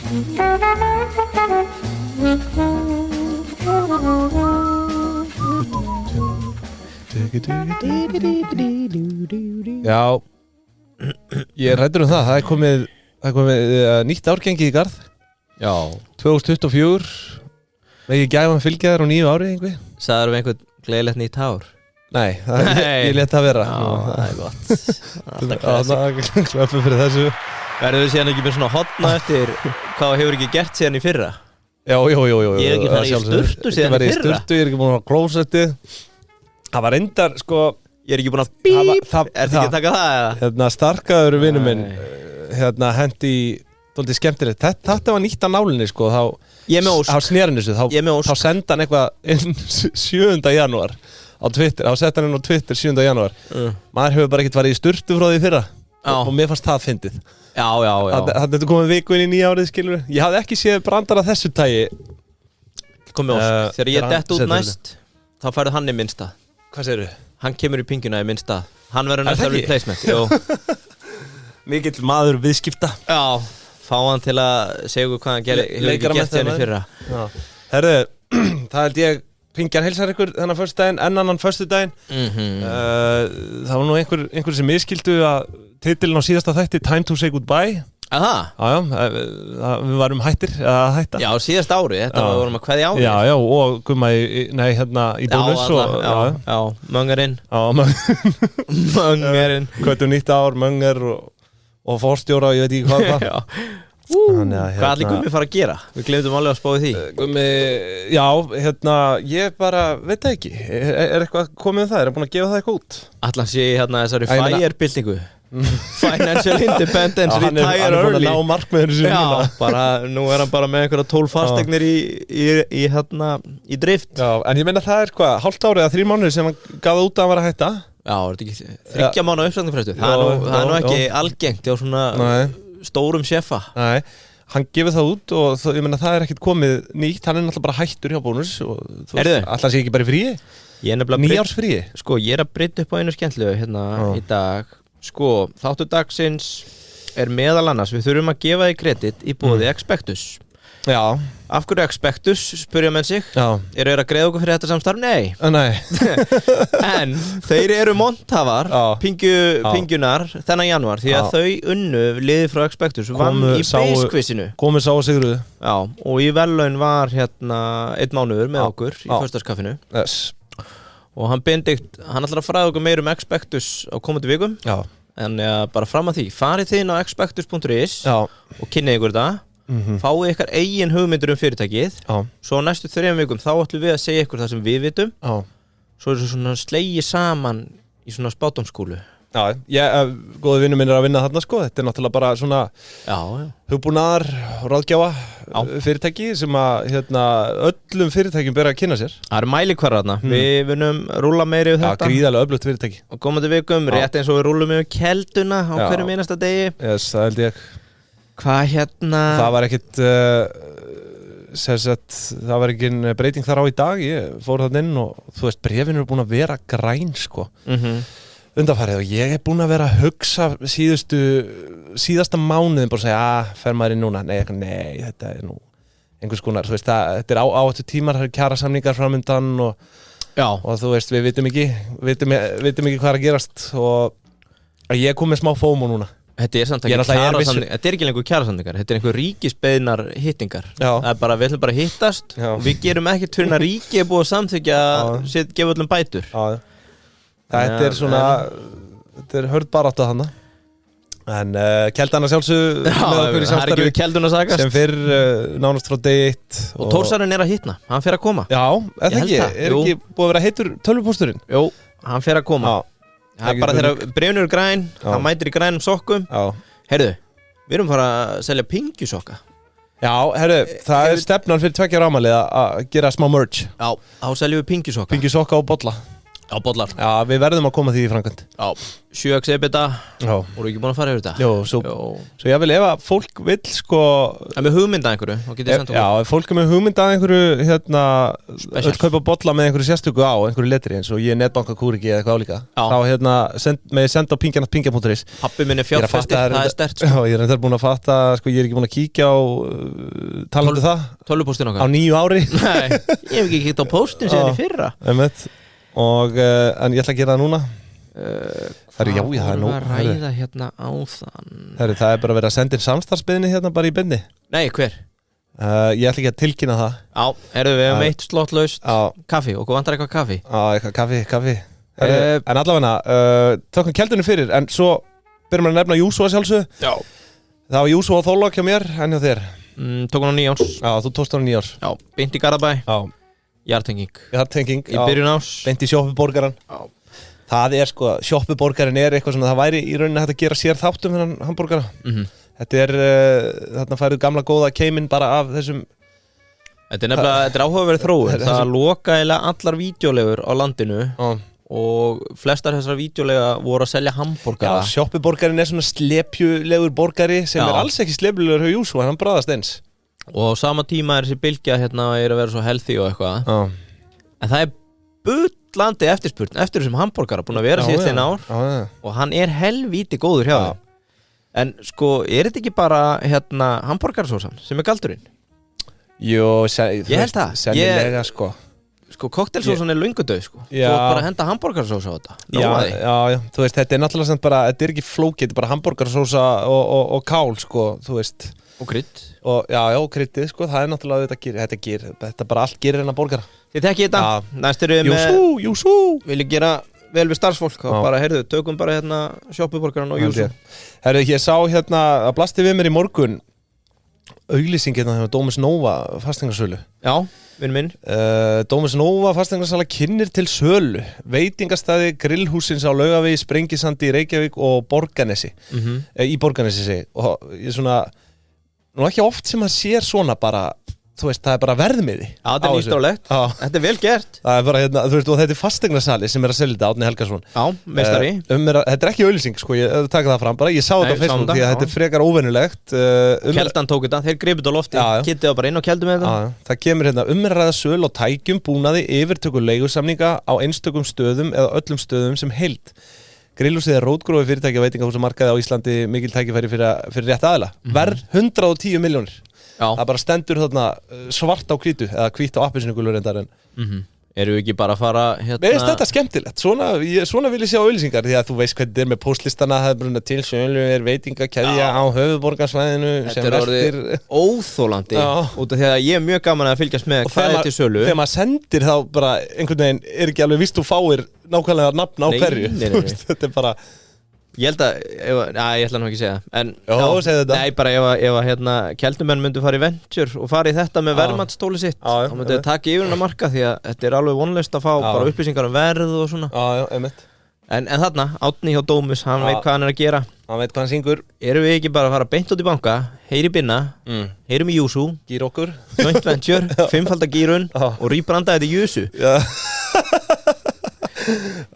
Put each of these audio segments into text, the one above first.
Já, ég hræddur það. Það er komið nýtt árgengi í garð. Já. 2024. Megi gæfan fylgja þér á nýju ári einhver. Sagðirðu einhvern gleðilegt nýtt ár? Nei, ég let það vera. Já, það er gott. Alltaf klassik. Klöppum fyrir þessu. Verður við síðan ekki með svona hotna eftir hvað hefur ekki gert síðan í fyrra? Já. Ég hef ekki farið í sturtu síðan í fyrra. Ég er ekki búin að klósetti. Það var reyndar, sko. Ég er ekki búin að bíp. Ertu ekki að taka það eða? Starkaður vinur minn, hendi dálítið skemmtilegt. Þetta var nýtt af nálinni, sko. Ég með ósk. Á snerinu þessu. Þá senda hann eitthvað inn 7. janúar á Twitter. Þá setta hann inn á Twitter 7. janúar. Maður hefur bara ekkert farið í sturtu frá því fyrra. Og mér fannst það fyndið. Já. Það er komið viku inn í nýja árið, skilur. Ég hafði ekki séð brandara þessu tagi. Komið ósk. Þegar ég dett út næst, þá færðu hann í minn stað. Hvað segirðu? Hann kemur í pinguna í minn stað. Hann verður næsta replacement. Mikill maður viðskipta. Já, fá hann til að segja hvað hann hefur ekki gert hérna í fyrra. Herðu, það held ég Pingjan heilsar ykkur þennan föstudaginn, annan föstudaginn. Það var nú einhver sem miskildu að titilin á síðasta þætti Time to say goodbye. Aha. Já, við varum hættir að hætta. Já, síðast ári, þetta vorum að kveðja ári. Já, og gumma í bónus. Já, möngarinn. Já, möngarinn. Kvötum nýtt ár, möngar og forstjóra og ég veit ekki hvað. Já. Hvað allir Gummi fara að gera? Við glemdum alveg að spáði því. Gummi, já, ég bara veit það ekki. Er eitthvað komið það? Er hann búin að gefa það eitthvað út? Allan sé þessari FIRE-byltingu. Financial Independence, retire early. Hann er búin að ná markmiðinu sinni. Já, bara, nú er hann bara með einhverja 12 fasteignir í drift. Já, en ég meina það er hvað, hálft árið eða 3 mánuðir sem hann gaf út að hann var að hætta. Já, er þetta ekki 3 mánuða uppsagnarfrestu? Það er nú ekki algengt hjá svona stórum sjefa. Nei, hann gefur það út og ég meina það er ekkert komið nýtt, hann er náttúrulega bara hættur hjá bónus og þú veist, alltaf sé ekki bara í fríi. Nýjársfríi. Sko, ég er að brydda upp á einu skemmtilegu hérna í dag. Sko, þáttur dagsins er meðal annars, við þurfum að gefa því kredit í boði Expectus. Já. Af hverju Expectus, spyrja menn sig. Já. Eru þeir að greiða okkur fyrir þetta samstarf? Nei. Nei. En þeir eru monthafar pingjunar þennan janúar því að þau unnu liðið frá Expectus vann í base-quizinu. Komið sá og sigruðu. Já, og í verðlaun var 1 mánuður með okkur í föstudagskaffinu. Yes. Og hann Benedikt, hann ætlar að fræða okkur meir Expectus á komandi vikum. Já. En bara fram að því, farið þið inn á expectus.is og kynnið ykkur þetta. Fáið ykkar eigin hugmyndur fyrirtækið. Svo á næstu 3 vikum þá ætlum við að segja ykkur það sem við vitum. Svo er það svona slegið saman í svona spátumskúlu. Já, góði vinnur minn er að vinna þarna sko. Þetta er náttúrulega bara svona hugbúnaðar og ráðgjáfa fyrirtæki sem að öllum fyrirtækjum ber að kynna sér. Það eru mælikvarðar þarna. Við vinnum rúlla meiri við þetta. Já, gríðarlega öflugt fyrirtæki. Og komandi vikum, rétt eins og við rúllum yfir kelduna á hverjum einasta degi. Yes, það held ég. Hvað Það var ekkit það var ekki breyting þar á í dag. Ég fór þarna inn og þú veist, bréfin eru búin að vera græn sko. Undanfarið og ég er búin að vera að hugsa síðasta mánuðin bara að segja, fer maður inn núna? Nei, þetta er nú einhvers konar, þú veist, þetta er áhættu tímar, það eru kjarasamningar framundan og þú veist, við vitum ekki hvað er að gerast og ég kom með smá FOMO núna. Þetta er samt ekki kjarasamningar, þetta er ekki lengur kjarasamningar, þetta er einhver ríkisbeinar hittingar. Það er bara, við ætlum bara að hittast og við gerum ekkert fyrir að ríki er búið að samþykja að gefa öllum bætur. Þetta er svona, þetta er hörð barátta þarna. En Keldan að sjálfsögðu með okkur í samstarfi sem fyrr nánast frá degi 1. Og Tórsarinn er að hitna, hann fer að koma. Já, eða ekki, er ekki búið að vera heitur tölvupósturinn? Jú, hann fer að koma. Það er bara þegar bréfnur er græn, hann mætir í grænum sokkum. Heyrðu, við erum fara að selja pingjusokka. Já, heyrðu, það er stefnan fyrir 2 ára afmælið að gera smá merch. Já, þá seljum við pingjusokka. Pingjusokka og bolla. Já, bollar. Já, við verðum að koma því í framkvæmd. Já, 7x EBITDA. Já. Voru ekki búin að fara yfir þetta? Jó, svo ég vil ef að fólk vill sko... En með hugmynda einhverju, þá getið sendt okkur. Já, ef fólk með hugmynda einhverju, hérna, öll kaupa bolla með einhverju sérstöku á, einhverju letri eins og ég er netbankakúriki eða eitthvað álíka. Já. Þá, hérna, með senda á pingja.is. Pappi minn er fjárfestir, það er sterkt. Já, ég er þetta búin að fatta, sko, ég er ekki búin að kíkja á, talandi það. Tölvupóstin okkar. Á 9 ári. Nei, ég hef ekki kíkt á póstin síðan í fyrra. Og, en ég ætla að gera það núna. Það er nóg að ræða hérna á þann. Það er bara verið að senda inn samstarfsbeiðni hérna bara í beinni. Nei, hver? Ég ætla ekki að tilkynna það. Já, við hefum eitt slottlaust kaffi, okkur vantar eitthvað kaffi. Já, eitthvað kaffi. En allavega, tökum keldunni fyrir, en svo byrjum við að nefna Júsú að sjálfsögðu. Já. Það var Júsú á Þorlák hjá mér, en hjá þér. Tók hann á 9 árs. Já, þú tókst hann á 9 árs. Já, beint í Garðabæ. Já. Jartenging í byrjun ás. Beint í sjoppuborgaran. Það er sko, sjoppuborgarin er eitthvað svona, það væri í rauninni hægt að gera sér þáttum þennan hamborgara. Þetta er, þarna færðu gamla góða keiminn bara af þessum. Þetta er nefnilega, þetta er áhugaverið þróun. Það loka eiginlega allar vídeólegur á landinu og flestar þessar vídeólega voru að selja hamborgara. Já, sjoppuborgarin er svona slepjulegur borgari sem er alls ekki slepjulegur hjá Júsú, hann bráðast eins. Og á sama tíma er þessi bylgja hérna er að vera svo healthy og eitthvað. En það er bullandi eftirspurn eftir þessum hamborgara búin að vera síðastliðin ár og hann er helvíti góður hjá þeim. En sko, er þetta ekki bara hérna hamborgarsósan sem er galdurinn? Jú, ég held það. Sennilega sko. Sko, koktelsósan er löngudauð sko. Þú ert bara að henda hamborgarsósa á þetta. Já, þú veist, þetta er náttúrulega sem bara, þetta er ekki flókið, þetta er bara hamborgarsósa og kál sko, þú veist. Og krydd. Já, kryddið sko, það er náttúrulega þetta bara allt gerir hennar borgara. Þið tekkið þetta, næst eru við með Júsú, vilja gera vel við starfsfólk og bara, heyrðu, tökum bara hérna sjoppuborgaran og Júsú. Heyrðu, ég sá hérna að blasti við mér í morgun auglýsing hérna hjá Domus Nova fasteignarsölu. Já, vinn minn. Domus Nova fasteignarsala kynnir til sölu veitingastæði grillhúsins á Laugavegi, Sprengisandi í Reykjavík og Borgarnesi. Í Borgarnesi segi, og ég svona nú ekki oft sem maður sér svona bara, þú veist, það er bara verðmiði. Já, þetta er nýstálegt. Þetta er vel gert. Það er bara, hérna, þú veist, og þetta er fasteignasali sem er að selja þetta, Árni Helgason. Já, meistari. Þetta er ekki auglýsing, sko, ég taka það fram bara. Ég sá þetta á Facebook því að þetta er frekar óvenjulegt. Keldan tók þetta, þeir gripu þetta á lofti, kittið bara inn og keldu með þetta. Það kemur hérna umræða söl og tækjum, búnaði, yfirtöku leigusamninga á einstökum stöðum eða öllum stöðum sem heild. Grillhúsið er rótgrófi fyrirtæki á veitingahúsamarkaði á Íslandi, mikil tækifæri fyrir rétt aðila. Verð 110 milljónir. Það bara stendur þarna svart á hvítu eða hvít á appelsínugulu reyndar en. Eru við ekki bara að fara hérna? Veist þetta skemmtilegt, svona vil ég sjá auglýsingar því að þú veist hvernig þetta er með póstlistana, það er bara til sölu, er veitingakeðja á höfuðborgarsvæðinu sem veltir. Þetta er orðið óþólandi út af því að ég er mjög gaman að fylgjast með hvað er til sölu. Þegar maður sendir þá bara einhvern veginn er ekki alveg víst þú fáir nákvæmlega nafn á hverju. Þetta er bara ég held að, ég ætla nú ekki að segja en, segðu þetta. Nei, bara ef hérna keldumenn myndu fara í venture og fara í þetta með verðmatstóli sitt þá myndu þau taka yfir hennar marka því að þetta er alveg vonlaust að fá bara upplýsingar verð og svona. En þarna, Árni hjá Domus, hann veit hvað hann er að gera. Hann veit hvað hann syngur. Erum við ekki bara að fara beint út í banka, heyri binna, heyrum í Júsú, gýr okkur, joint venture, 5-falda gýrun og rýbranda þetta Júsú.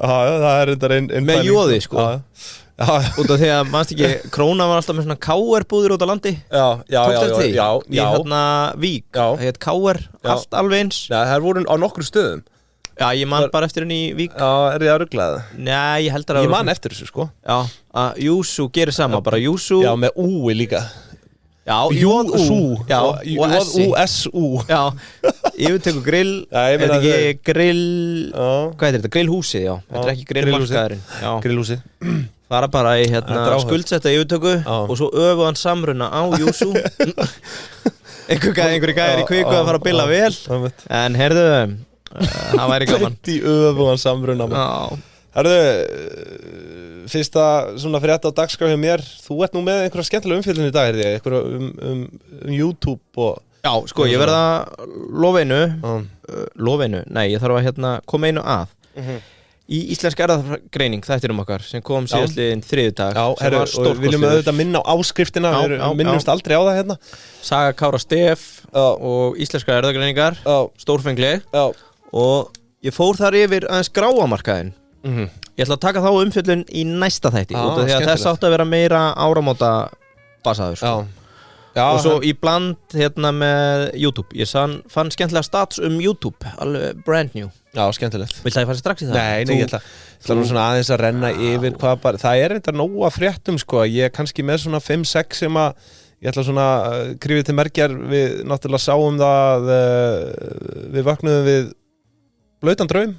Það er þetta einn með jóði sko. Út af því að mannst ekki, Krónan var alltaf með svona KR-búðir út á landi. Já. Í hérna Vík, það heit KR, allt alveg eins. Já, það voru á nokkru stöðum. Já, ég man bara eftir henni í Vík. Já, er ég að rugla það? Nei, ég held að ég man eftir þessu sko. Já, að Júsú gerir sama, bara Júsú. Já, með úi líka. Já, J-U. Já, og J-U-S-U. Já, yfirtöku grill, er þetta ekki grill, hvað heitir þetta? Grillhúsið, já. Þetta er ekki grillmarkaðurinn. Grillhúsið. Fara bara í hérna skuldsetta yfirtöku og svo öfuðan samruna á Júsú. Einhverju gæðir í kviku að fara að billa vel. En heyrðu, það væri gaman. Í öfuðan samruna. Heyrðu, fyrsta svona frétta á dagskrá hjá mér. Þú ert nú með einhverja skemmtilega umfjöllun í dag, heyrði ég. Einhverja um YouTube og... Já, sko, ég verða lofeinu. Nei, ég þarf að hérna koma einu að. Í Íslensk erfðagreining, þættinum okkar, sem kom síðastliðinn þriðjudag. Já, herru, og viljum auðvitað minna á áskriftina, við minnumst aldrei á það hérna. Saga Kára Stef og Íslenskar erfðagreiningar, stórfengleg. Og Ég fór þar yfir aðeins gráamarkaðin. Ég ætla að taka þá umfjöllun í næsta þætti út af því að þess átti að vera meira áramóta basaður sko. Já, og svo í bland hérna með YouTube. Ég fann skemmtilega stats YouTube, alveg brand new. Já, skemmtilegt. Viltu að ég fara strax í það? Nei, ég ætla nú svona aðeins að renna yfir hvað bara, það þetta nóg að fréttum sko, ég kannski með svona 5-6 sem að ég ætla svona krifið til merkjar, við náttúrulega sáum það, við vaknuðum við blautan draum,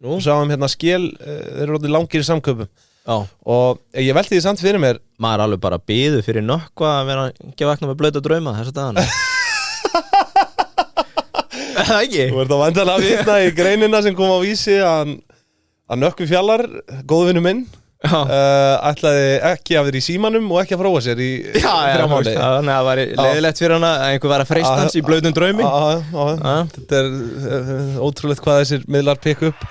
og sáum hérna skél, þeir eru orðið langir í samköpum. Já. Og ég velti því samt fyrir mér. Maður alveg bara biðu fyrir nökkva að vera ekki vakna með blauta drauma þessa dagana. Það ekki? Þú ert á vandalega að vitna í greinina sem kom á Vísi að Nökkvi Fjallar, góðvinur minn, ætlaði ekki að vera í símanum og ekki að fróa sér í 3 mánuði. Þannig að það var leiðilegt fyrir hana að einhver var að freista hans í blautum draumi. Þetta ótrúlegt hvað þessir miðlar pikk upp.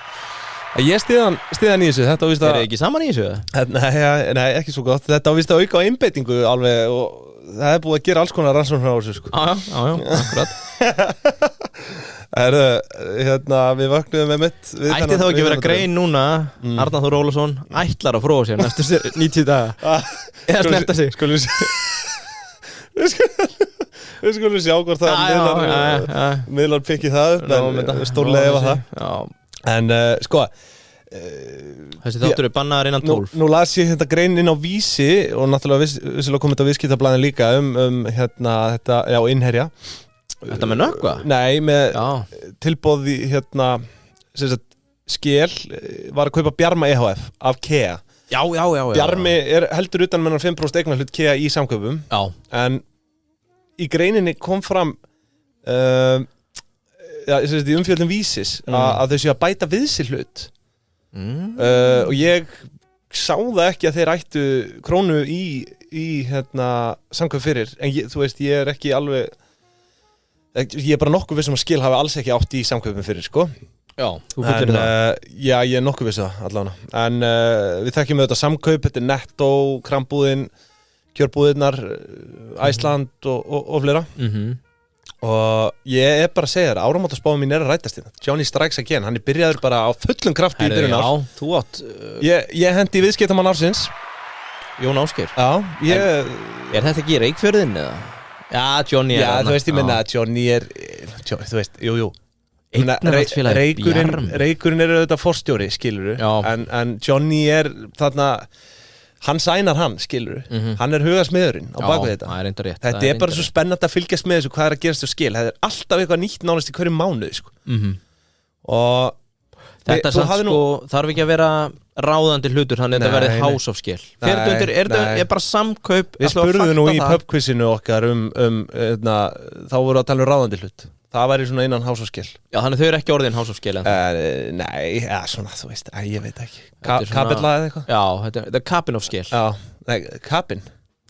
Ég stiðan í þessu, þetta ávist að... þið ekki saman í þessu? Nei, ekki svo gott. Þetta ávist að auka á einbeitingu alveg og það búið að gera alls konar rannsóknir á þessu, sko. Já, akkurat. Hérna, við vaknuðum með mitt... Ætti þá ekki vera grein núna, Arnar Þór Ólafsson ætlar að fróa sér næstu 90 daga. Eða snerta sig. Við skulum sjá hvort það miðlar pikki það upp, en stórlega ef það. Já. En sko þessi þáttur bannaður innan 12. Nú las ég þetta grein inn á Vísi og náttúrulega vissilega kom þetta viðskiptablaðin líka hérna þetta, innherja. Þetta með nökkva? Nei, með tilboði hérna skél var að kaupa Bjarma EHF af KEA. Já. Bjarmi heldur utan með 5% eignarhlut KEA í samkaupum. Já. En í greininni kom fram í umfjöldum Vísis að þau séu að bæta við sér hlut og ég sá það ekki að þeir ættu krónu í hérna samkvæm fyrir, en þú veist, ég ekki alveg, ég bara nokkuð viss að skil hafi alls ekki átt í samkvæmum fyrir, sko. Já, þú fyrir það. Já, ég nokkuð viss það allavega, en við þekkjum auðvitað samkaup, þetta Netto, Krambúðin, Kjörbúðirnar, Æsland og fleira. Og ég bara að segja þér, áramótaspáin mín að rætast hérna. Johnny Strikes Again, hann byrjaður bara á fullum krafti í byrjun ár. Já, þú átt Ég hendi í viðskiptamann ársins. Jón Ásgeir. Já, Er þetta ekki Reykfjörðin eða? Já, Johnny Já, þú veist, ég minna að Johnny þú veist, jú Eignarhaldsfélagið Reykurinn auðvitað forstjóri, skilurðu. En Johnny þarna, hann sænar hann, skilur. Hann hugasmiðurinn á bakvið þetta. Það reyndar rétt. Þetta bara svo spennandi að fylgjast með þessu, hvað að gerast á skil. Það alltaf eitthvað nýtt nánast í hverju mánuði, sko. Og þetta samt, þarf ekki að vera ráðandi hlutur, þannig að þetta verði house of skil. Er bara samkaup. Við spurðum nú í pubquizinu okkar þá voru að tala ráðandi hlut. Það væri svona innan house of skil. Já, þannig þau ekki orðin house of skil. Nei, svona, þú veist, ég veit ekki. Kapilla eða eitthvað? Já, þetta cabin of skil. Já, nei, cabin,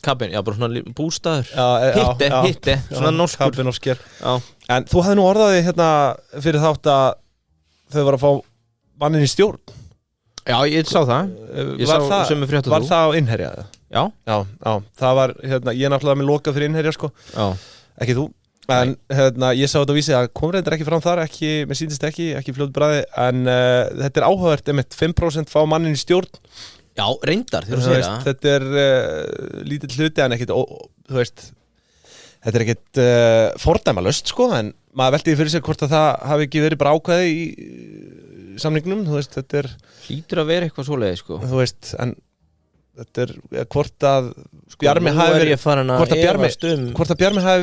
já, bara svona bústaður. Hitti, svona norskur. Cabin of skil. En þú hafði nú orðaði hérna fyrir þátt að þau var að fá mannin í stjórn. Já, ég sá það. Var það á innherja? Já. Það var, hérna, ég náttúrulega með lokað fyrir innherja, sko. Já. Ekki þú. En hérna, ég sá þetta á Vísi að kom reyndar ekki fram þar, mér sýndist ekki fljótt bræði, en þetta áhugavert, 5% fá mannin í stjórn. Já, reyndar, þú segir það. Þetta lítill hluti en ekkit, þú veist, þetta ekkit fordæmalöst, sko, en maður velti fyrir sér hvort að það hafi ekki verið bara ákvæði í samningnum, þú veist, þetta hlýtur að vera eitthvað svoleiði, sko. Þú veist, en þetta hvort að Bjarmi hafi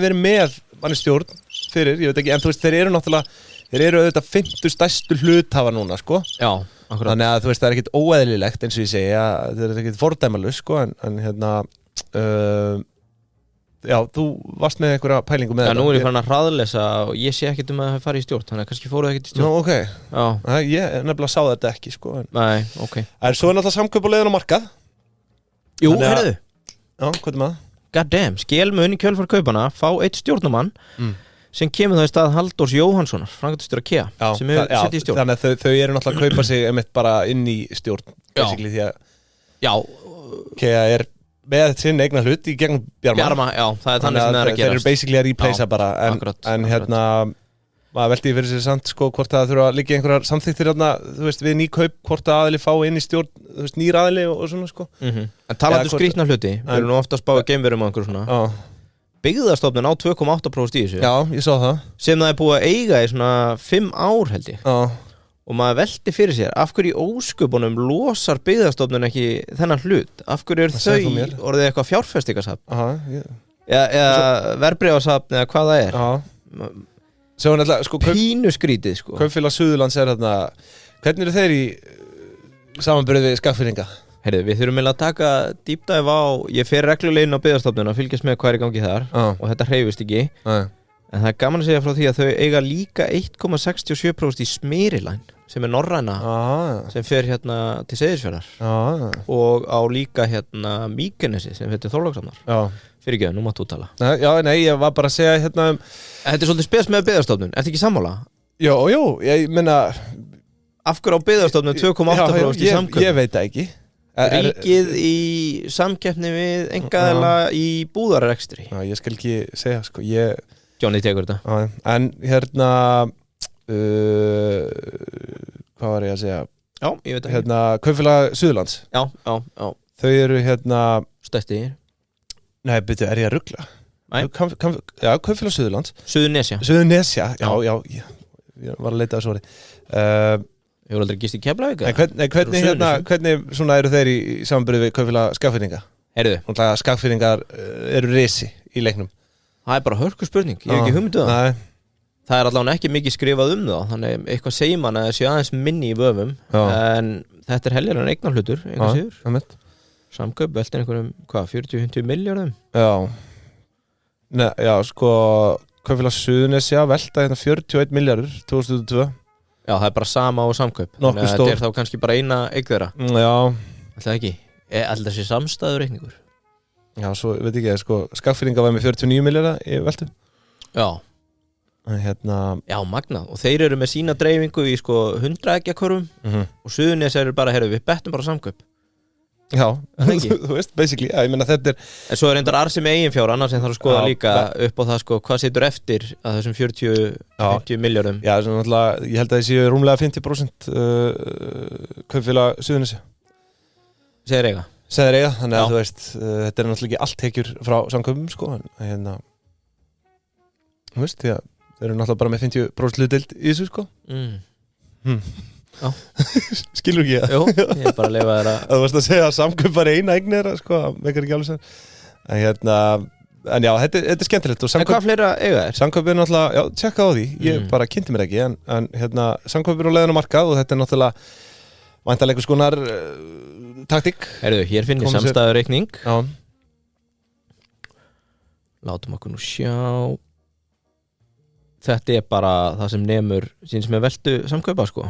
verið með manni stjórn fyrir, ég veit ekki, en þú veist, þeir eru auðvitað 50 stærstu hluthafa núna, sko. Já, akkurat. Þannig að þú veist, það ekkit óeðlilegt, eins og ég segja, þetta ekkit fordæmalust, sko, en hérna, já, þú varst með einhverja pælingu með þetta. Já, nú ég farin að hraðlesa og ég sé ekkit að það fari í stjórn, þannig að kannski fóruð ekkit í stjórn. Nú, ok. Já. Ég nefnilega sá þetta ekki, sko. Nei, ok. En svo náttúrulega samkaup á leiðin á markað. Jú, heyrðu. Já, hvað maður? God damn, skélmun í kjölfar kaupana fá eitt stjórnumann sem kemur þá í stað Halldórs Jóhannssonar, framkvæmdastjóra KEA, sem hefur sett í stjórn. Þannig að þau eru náttúrulega að kaupa sig einmitt bara inn í stjórn, basically, því að KEA með sinn eignar hlut í gegnum Bjarma. Já, það þannig sem það að gerast. Þeir eru basically að replacea bara, en hérna, maður veldi fyrir sér samt sko hvort það þurfa að liggja einhverjar samþykktir þarna, þú veist, við ný kaup, hvort að aðili fá inn í stjórn, þú veist, nýr aðili og svona sko. En talandi skrýtna hluti, við erum nú ofta að spáða geimverum og einhverju svona. Byggðastofnun á 2,8% í þessu. Já, ég sá það. Sem það búið að eiga í svona 5 ár held ég. Og maður veldi fyrir sér, af hverju í ósköpunum losar byggðastofnun ekki þennan hlut? Af hverju þau orðið eitthvað fjárfestingarsafn? Eða verðbréfasafn eða hvað það er? Sko, pínu skrítið sko. Kaupfélag Suðurlands er þarna, hvernig eru þeir í samanburði við Skagfirðinga? Heyrðu, við þurfum að taka dýpdæf á, ég fer reglulega inn á byggðastofnun og fylgjast með hvað er í gangi þar og þetta hreyfist ekki en það er gaman að segja frá því að þau eiga líka 1,67% í Smyrilæn sem er norræna sem fer hérna til Seyðisfjarðar og á líka hérna Mýkenesi sem heitir Þorlákshafnar fyrir ekki, nú máttu tala. Nei, ég var bara að segja hérna Þetta er svolítið spes með byggðastofnun, ertu ekki sammála? Jú, ég meina Af hverju á byggðastofnun 2,8% í samkeppni? Ég veit það ekki. Ríkið í samkeppni við einkaðala í búðarrekstri. Já, ég skal ekki segja sko, Johnny tekur þetta. En hérna hvað var ég að segja? Já, ég veit ekki. Hérna, Kaupfélag Suðurlands. Já. Þau eru hérna Stæstir. Nei, byrju, er ég að rugla? Nei. Já, Kaupfélag Suðurlands. Suðurnesja, já, ég var að leita að svori. Ég voru aldrei gist í Keflavík. Hvernig svona eru þeir í samanburði við Kaupfélag Skagfirðinga? Heyrðu. Skagfirðingar eru risi í leiknum. Það er bara hörku spurning, ég hef ekki hugmyndu það. Nei. Það er allavega ekki mikið skrifað það, þannig eitthvað segir mann að það sé aðeins minni í vöfum, en þetta er heljar en eignarhlutur, einhver síður. Samkaup veltir einhverjum, 40-50 milljörðum? Já, sko, Kaupfélag Suðurnesja velta hérna 41 milljarður 2022. Já, það er bara sama á samkaup. Nokkuð stór. Þetta er þá kannski bara eina eign þeirra. Já. Alltaf ekki. Alltaf sé samstæður reikningur. Já, svo veit ekki, sko, Skagfirðinga var með 49 milljarða í veltu. Já. Hérna... Já, magnað. Og þeir eru með sína dreifingu í sko 100 eggjakörfum og Suðurnesja eru bara, við bettum bara samkaup. Já, þú veist, basically, ég meina þetta er... En svo er reyndar arsi með eiginfjár, annars en þarf að skoða líka upp á það, sko, hvað situr eftir að þessum 40-50 milljörðum? Já, svona náttúrulega, ég held að það séu rúmlega 50% Kaupfélag Suðurnesja. Segir eiga, þannig að þú veist, þetta er náttúrulega ekki allt tekjur frá samkaupum, sko, en hérna, þú veist, því að þeir eru náttúrulega bara með 50% hlutdeild í þessu, sko. Skilur ekki það? Jú, ég er bara að leifa þér að þú varst að segja að samkaup var eina eign þeirra sko, meikar ekki alveg sér en hérna, en já, þetta er skemmtilegt En hvað fleira eiga er? Samkaup er náttúrulega, já, tjekka á því ég bara kynnti mér ekki, en hérna samkaup er á leiðin á markað og þetta er náttúrulega væntanlega einhvers konar taktík. Heyrðu, hér finn ég samstæðureikning Já. Látum okkur nú sjá Þetta er bara það sem nemur sín sem er veltu samkaupa sko.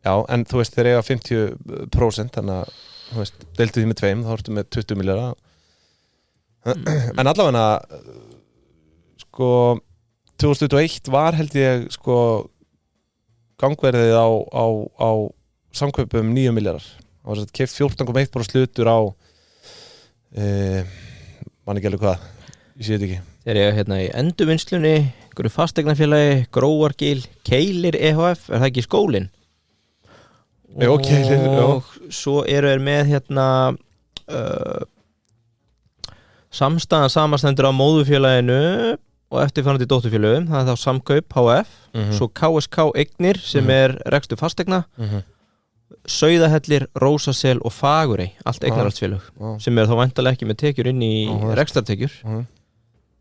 Já, en þú veist þeir eiga 50% þannig að þú veist, deiltu því með 2 þá ertu með 20 milljarða en allavega sko 2021 var held ég sko gangverðið á samkaupum 9 milljarðar það var svo keypt 14,1% hlutur á man ekki alveg hvað ég sé þetta ekki Þeir eiga hérna í endurvinnslunni, einhverju fasteignafélagi, Gróargil, Keilir EHF, er það ekki skólinn? Jó, Keilir, já. Og svo eru þeir með hérna samstæðan samastendur á móðufélaginu og eftirfarandi dótturfélögum, það er þá Samkaup HF, svo KSK Eignir sem er rekstur fasteigna, Sauðahellir, Rósasel og Fagurey, allt eignarhaldsfélög, sem er þá væntanlega ekki með tekjur inn í rekstrartekjur.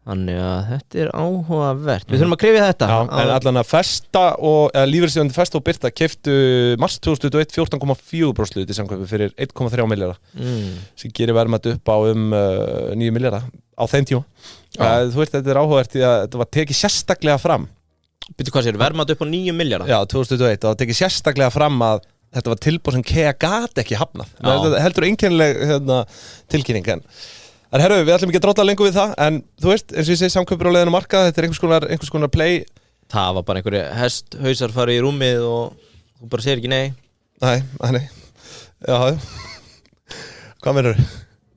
Þannig að þetta er áhugavert. Við þurfum að krifja þetta. Já, en allan að Festa og lífeyrissjóðandi Festa og Birta keyptu mars 2021 14,4% hlut í samkaupi fyrir 1,3 milljarða sem gerir verðmætt upp á 9 milljarða á þeim tíma. Þú veist, þetta er áhugavert því að þetta var tekið sérstaklega fram. Býttu hvað sér, verðmætt upp á 9 milljarða? Já, 2021. Það var tekið sérstaklega fram að þetta var tilboð sem KEA gat ekki hafnað. Þetta heldur einkennileg tilkynning En herru, við ætlum ekki að dróta lengur við það, en þú veist, eins og ég segi samkaupur á leiðinu markað, þetta er einhvers konar play. Það var bara einhverju hesthausar farið í rúmið og þú bara segir ekki nei. Nei. Já. Hvað meinarðu?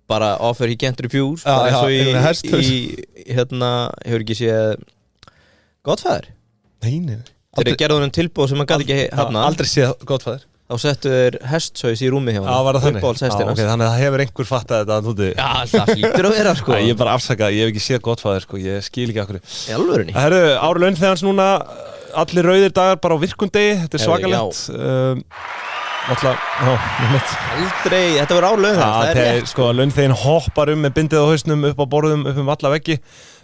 Bara offer he can't refuse. Bara eins og í hérna, hefur ekki séð, Godfather? Nei. Þeir gerðu honum tilbúð sem hann gæti ekki hafna. Aldrei séð Godfather. Þá settu þeir hestsaus í rúmið hjá hann. Var það þannig? Uppáhaldshestina. Þannig að það hefur einhver fattað þetta að núti. Já, það hlýtur að vera, sko. Ég er bara afsakað, ég hef ekki séð Godfather, sko. Ég skil ekki okkur. Í alvörunni? Það eru ára launþegans núna, allir rauðir dagar bara á virkundegi. Þetta er svakalegt. Aldrei, þetta var ára launþegans, það er rétt. Sko, launþegin hoppar með bindið á hausnum upp á borðum, upp alla veggi.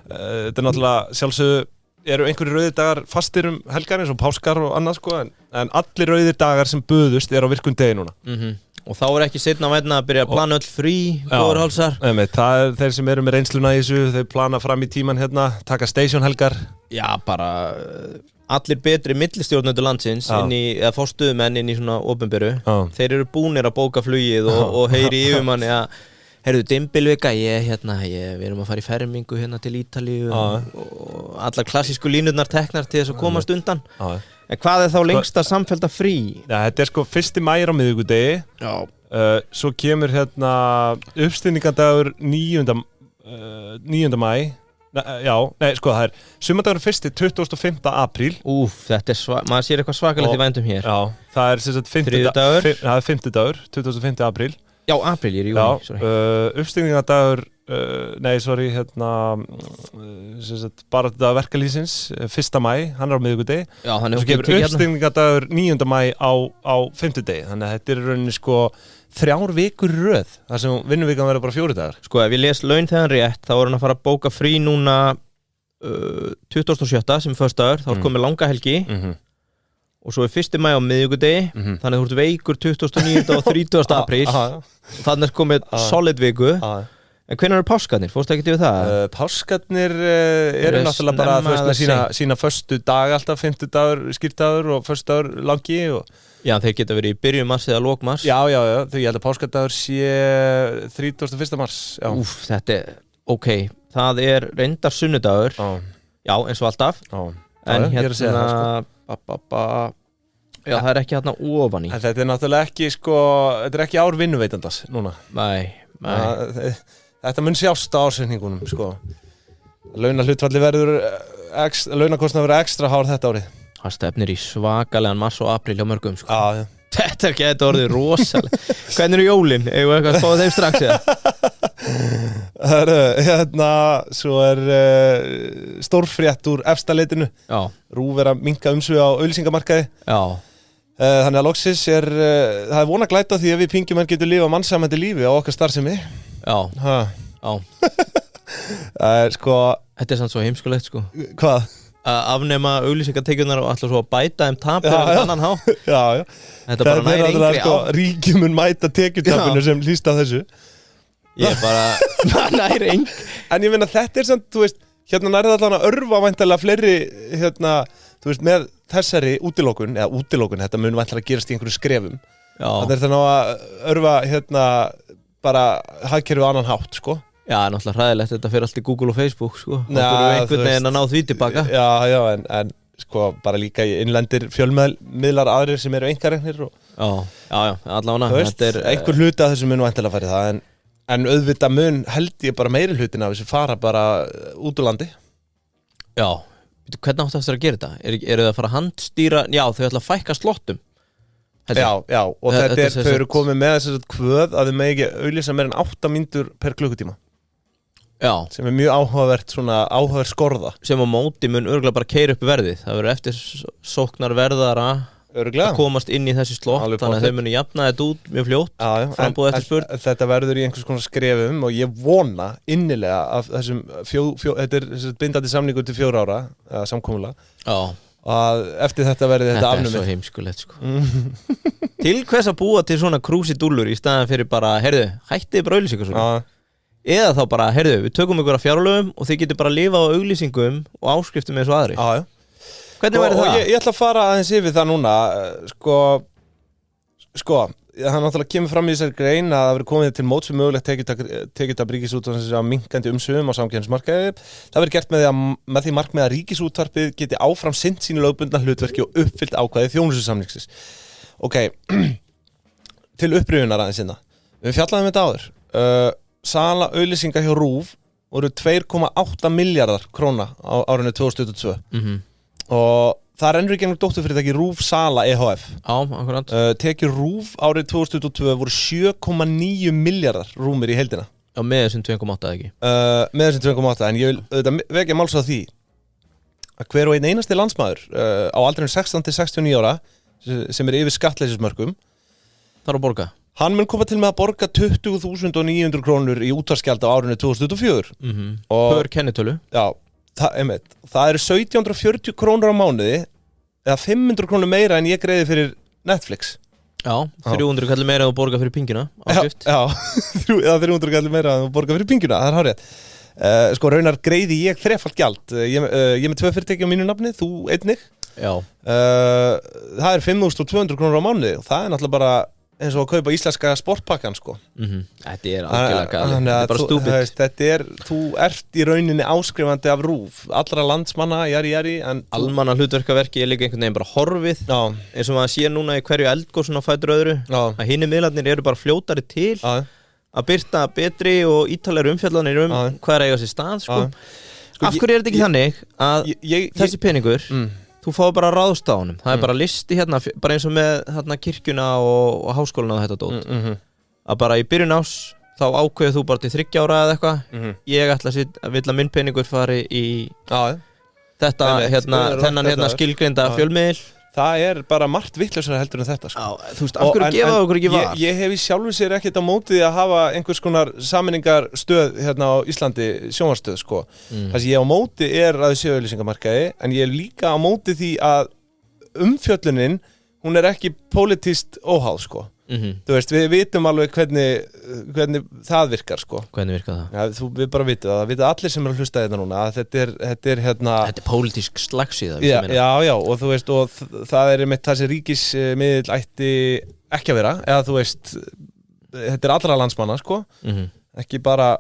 Þetta er náttúrulega sjálfsögðu eru einhverjir rauðir dagar fastir helgar eins og páskar og annað sko en allir rauðir dagar sem buðust á virkum degi núna. Og þá er ekki seinna vænna að byrja að plana öll frí, góðurhálsar. Það er þeir sem eru með reynsluna í þessu, þeir plana fram í tíman taka station helgar. Já, bara allir betri millistjórnendur landsins eða fórstuðumenn inn í svona opinberu. Þeir eru búnir að bóka flugið og heyri yfirmanni að heyrðu, dimbilvika, við erum að fara í fermingu til Ítalíu og allar klassísku línurnar teknar til þess að komast undan. En hvað er þá lengsta samfellda frí? Ja, þetta er sko 1. maí á miðvikudegi. Svo kemur uppstigningardagur 9. maí. Það er sumardagur 1. 25. apríl. Þetta er maður sér eitthvað svakalegt í vændum hér. Já, það er sem sagt 5. dagur, 25. apríl. Já, apríl, ég er í júni, uppstigningardagur, bara þetta verkalýsins 1. maí, hann er á miðvikudegi. Já, hann svo kemur uppstigningardagur 9. maí á 5. degi, þannig að þetta er í rauninni sko 3 vikur röð, þar sem vinnuvikan verður bara 4 dagar. Sko, ef ég les launþegan rétt, þá er hann að fara að bóka frí núna 27. sem föstudagur, þá er komið langa helgi. Og svo er 1. maí á miðvikudegi, þannig að þú ert veikur 29. og 30. apríl. Þannig er komið solid viku. En hvenær eru páskarnir? Fórstu ekki til það? Páskarnir eru náttúrulega bara með sína föstu dag alltaf, 5. dagur, skýrdagur og föstudagur langi. Já, þeir geta verið í byrjun mars eða lok mars. Já, ég held að páskardagur sé 31. mars. Þetta er, ok, það er reyndar sunnudagur. Já, eins og alltaf. En Já, það er ekki hérna ofan í. En þetta er náttúrulega ekki, sko, þetta er ekki ár vinnuveitandas núna. Nei. Þetta mun sjást á ársreikningunum, sko. Launahlutfalli launakostnaður verður ekstra hár þetta árið. Það stefnir í svakalegan mars og apríl hjá mörgum, sko. Já. Þetta getur orðið rosalega. Hvernig eru jólin? Eigum við eitthvað að fá þeim strax, svo er stórfrétt úr efstaleitinu. Já. RÚV er að minnka umsvið á auglýsingamarkaði. Já. Þannig að loksins það er von að glæta því að við pingjumenn getum lifað mannsæmandi lífi á okkar starfsemi. Já. Það er sko... Þetta er samt svo heimskulegt, sko. Hvað? Að afnema auglýsingatekjurnar og alltaf svo að bæta tap eða annan há. Já. Þetta bara næri yngri á. Ríkið mun mæta tekjutapinu sem hlýst á þessu. Ég bara næri yngri. En ég finna þetta er samt, þú veist, hérna nærið allan að örfa væntanlega fleiri, þú veist, með þessari útilokun, þetta mun væntanlega gerast í einhverju skrefum. Já. Það er þannig að örfa, bara hagkerfi á annan hátt, sko. Já, náttúrulega hræðilegt, þetta fyrir allt í Google og Facebook, sko. Það fyrir einhvern veginn að ná því tilbaka. Já, en sko, bara líka í innlendir fjölmiðlar aðrir sem eru einkareknir og... Já, allavega. Þú veist, einhver hluti af þessu mun væntanlega færi það, en auðvitað mun held ég bara meiri hlutin af þessu fara bara út úr landi. Já, hvernig áttu eftir að gera þetta? Eru það að fara að handstýra, já, þau ætla að fækka slottum. Já, og þau eru komið með þess að kvöð að þau megi ekki auglýsa meir en 8 mínútur per klukkutíma. Já. Sem er mjög áhugaverð skorða. Sem á móti mun örugglega bara keyra upp verðið. Það verður eftir sóknar verðara að komast inn í þessi slott, þannig að þau munu jafna þetta út mjög fljótt, frambúð eftir spurn. Þetta verður í einhvers konar skrefum og ég vona innilega af þessum þetta er bindandi samningur til 4 ára, samkomulag. Já. Að eftir þetta verði þetta afnumið. Þetta er svo heimskulegt, sko. Til hvers að búa til svona krúsidúllur í staðan fyrir bara, hættið bara auglýsingar svona. Eða þá bara, við tökum ykkur að fjárlögum og þið getur bara að lifa á auglýsingum og áskriftum eins og aðri. Já. Hvernig verður það? Ég ætla að fara aðeins yfir það núna, það náttúrulega kemur fram í þessari grein að það verður komið til móts við mögulegt tekjutap Ríkisútvarpsins á minnkandi umsvifum á samkeppnismarkaði. Það verður gert með því markmið að Ríkisútvarpið geti áfram sinnt sínu lögbundna hlutverki og uppfyllt ákvæði þjónustusamningsins. Ok, til upprifjunar aðeins hérna. Við fjallaðum þetta áður. Sala auglýsinga hjá RÚV voru 2,8 milljarðar króna á árinu 2022. og það rennur í gegnum dótturfyrirtæki RÚV Sala EHF. Já, akkurat. Tekjur RÚV árið 2022 voru 7,9 milljarðar rúmir í heildina. Já, með þessum 2,8 ekki. Með þessum 2,8, en ég vil auðvitað vekja máls á því að hver og einn einasti landsmaður á aldrinum 16 til 69 ára sem yfir skattleysismörkum þarf að borga. Hann mun koma til með að borga 20.900 krónur í útvarpsgjald á árinu 2024. Per kennitölu. Já, það eru 1740 krónur á mánuði eða 500 krónur meira en ég greiði fyrir Netflix. Já, 300 kallir meira að þú borga fyrir pinguna áskipt. Já, eða 300 kallir meira að þú borga fyrir pinguna, það hárið. Sko raunar greiði ég þrefalt gjald. Ég með 2 fyrirtæki á mínu nafni, þú einnig. Já. Það er 5.200 krónur á mánuði og það er náttúrulega bara eins og að kaupa íslenska sportpakkan sko. Þetta er algjörlega galið, þetta er bara stúpid. Þú ert í rauninni áskrifandi af RÚV, allra landsmanna, jari almanna hlutverkaverki er líka einhvern veginn bara horfið. Já. Eins og maður sér núna í hverju eldgosuna fætur öðru. Já. Að hinni miðlarnir eru bara fljótari til. Já. Að birta betri og ítalegri umfjallanir hvað er að eiga sér stað sko. Af hverju er þetta ekki þannig að þessi peningur þú fáið bara ráðst á honum. Það er bara listi hérna, bara eins og með hérna, kirkjuna og háskóluna og þetta dót. Að bara í byrjun ás þá ákveður þú bara til 30 ára eða eitthvað. Ég ætla að vill að minn peningur fari í þetta, þennan skilgreinda fjölmiðil. Það er bara margt vitlausara heldur en þetta sko. Já, þú veist, af hverju gefa okkur ekki var? Ég hef í sjálfu sér ekkert á móti því að hafa einhvers konar sameiningarstöð hérna á Íslandi, sjónvarsstöð sko. Það sem ég á móti er að séu auglýsingamarkaði, en ég er líka á móti því að umfjöllunin, hún er ekki pólitískt óháð sko. Þú veist, við vitum alveg hvernig það virkar sko. Hvernig virkar það? Já, við bara vitum það vita allir sem eru að hlusta þetta núna að þetta er hérna Þetta er pólitísk slagsíða. Já, og þú veist, og það er einmitt það sem ríkismiðill ætti ekki að vera, eða þú veist þetta er allra landsmanna sko. Ekki bara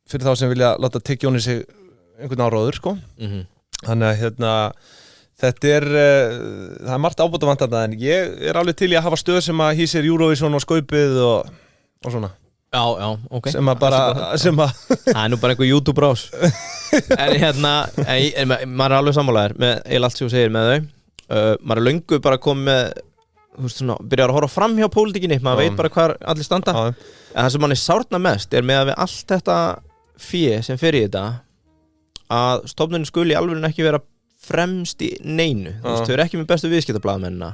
fyrir þá sem vilja láta tyggjóni sig einhvern áróður sko. Þannig að hérna þetta er, það er margt ábótavantandi en ég er alveg til í að hafa stöð sem að hýsir Eurovision og Skaupið og svona. Já, ok. Sem að Það er nú bara einhver YouTube-rás. En hérna, maður er alveg sammálaður með eiginlega allt sem þú segir með þau. Maður er löngu bara komið með, þú veist svona, byrjar að horfa fram hjá pólitíkinni, maður veit bara hvar allir standa. En það sem manni sárna mest er með að við allt þetta fé sem fer í þetta, að stofnunin skuli í alvörinu ekki vera fremst í neinu. Þú veist, þau eru ekki með bestu viðskiptablaðamennina,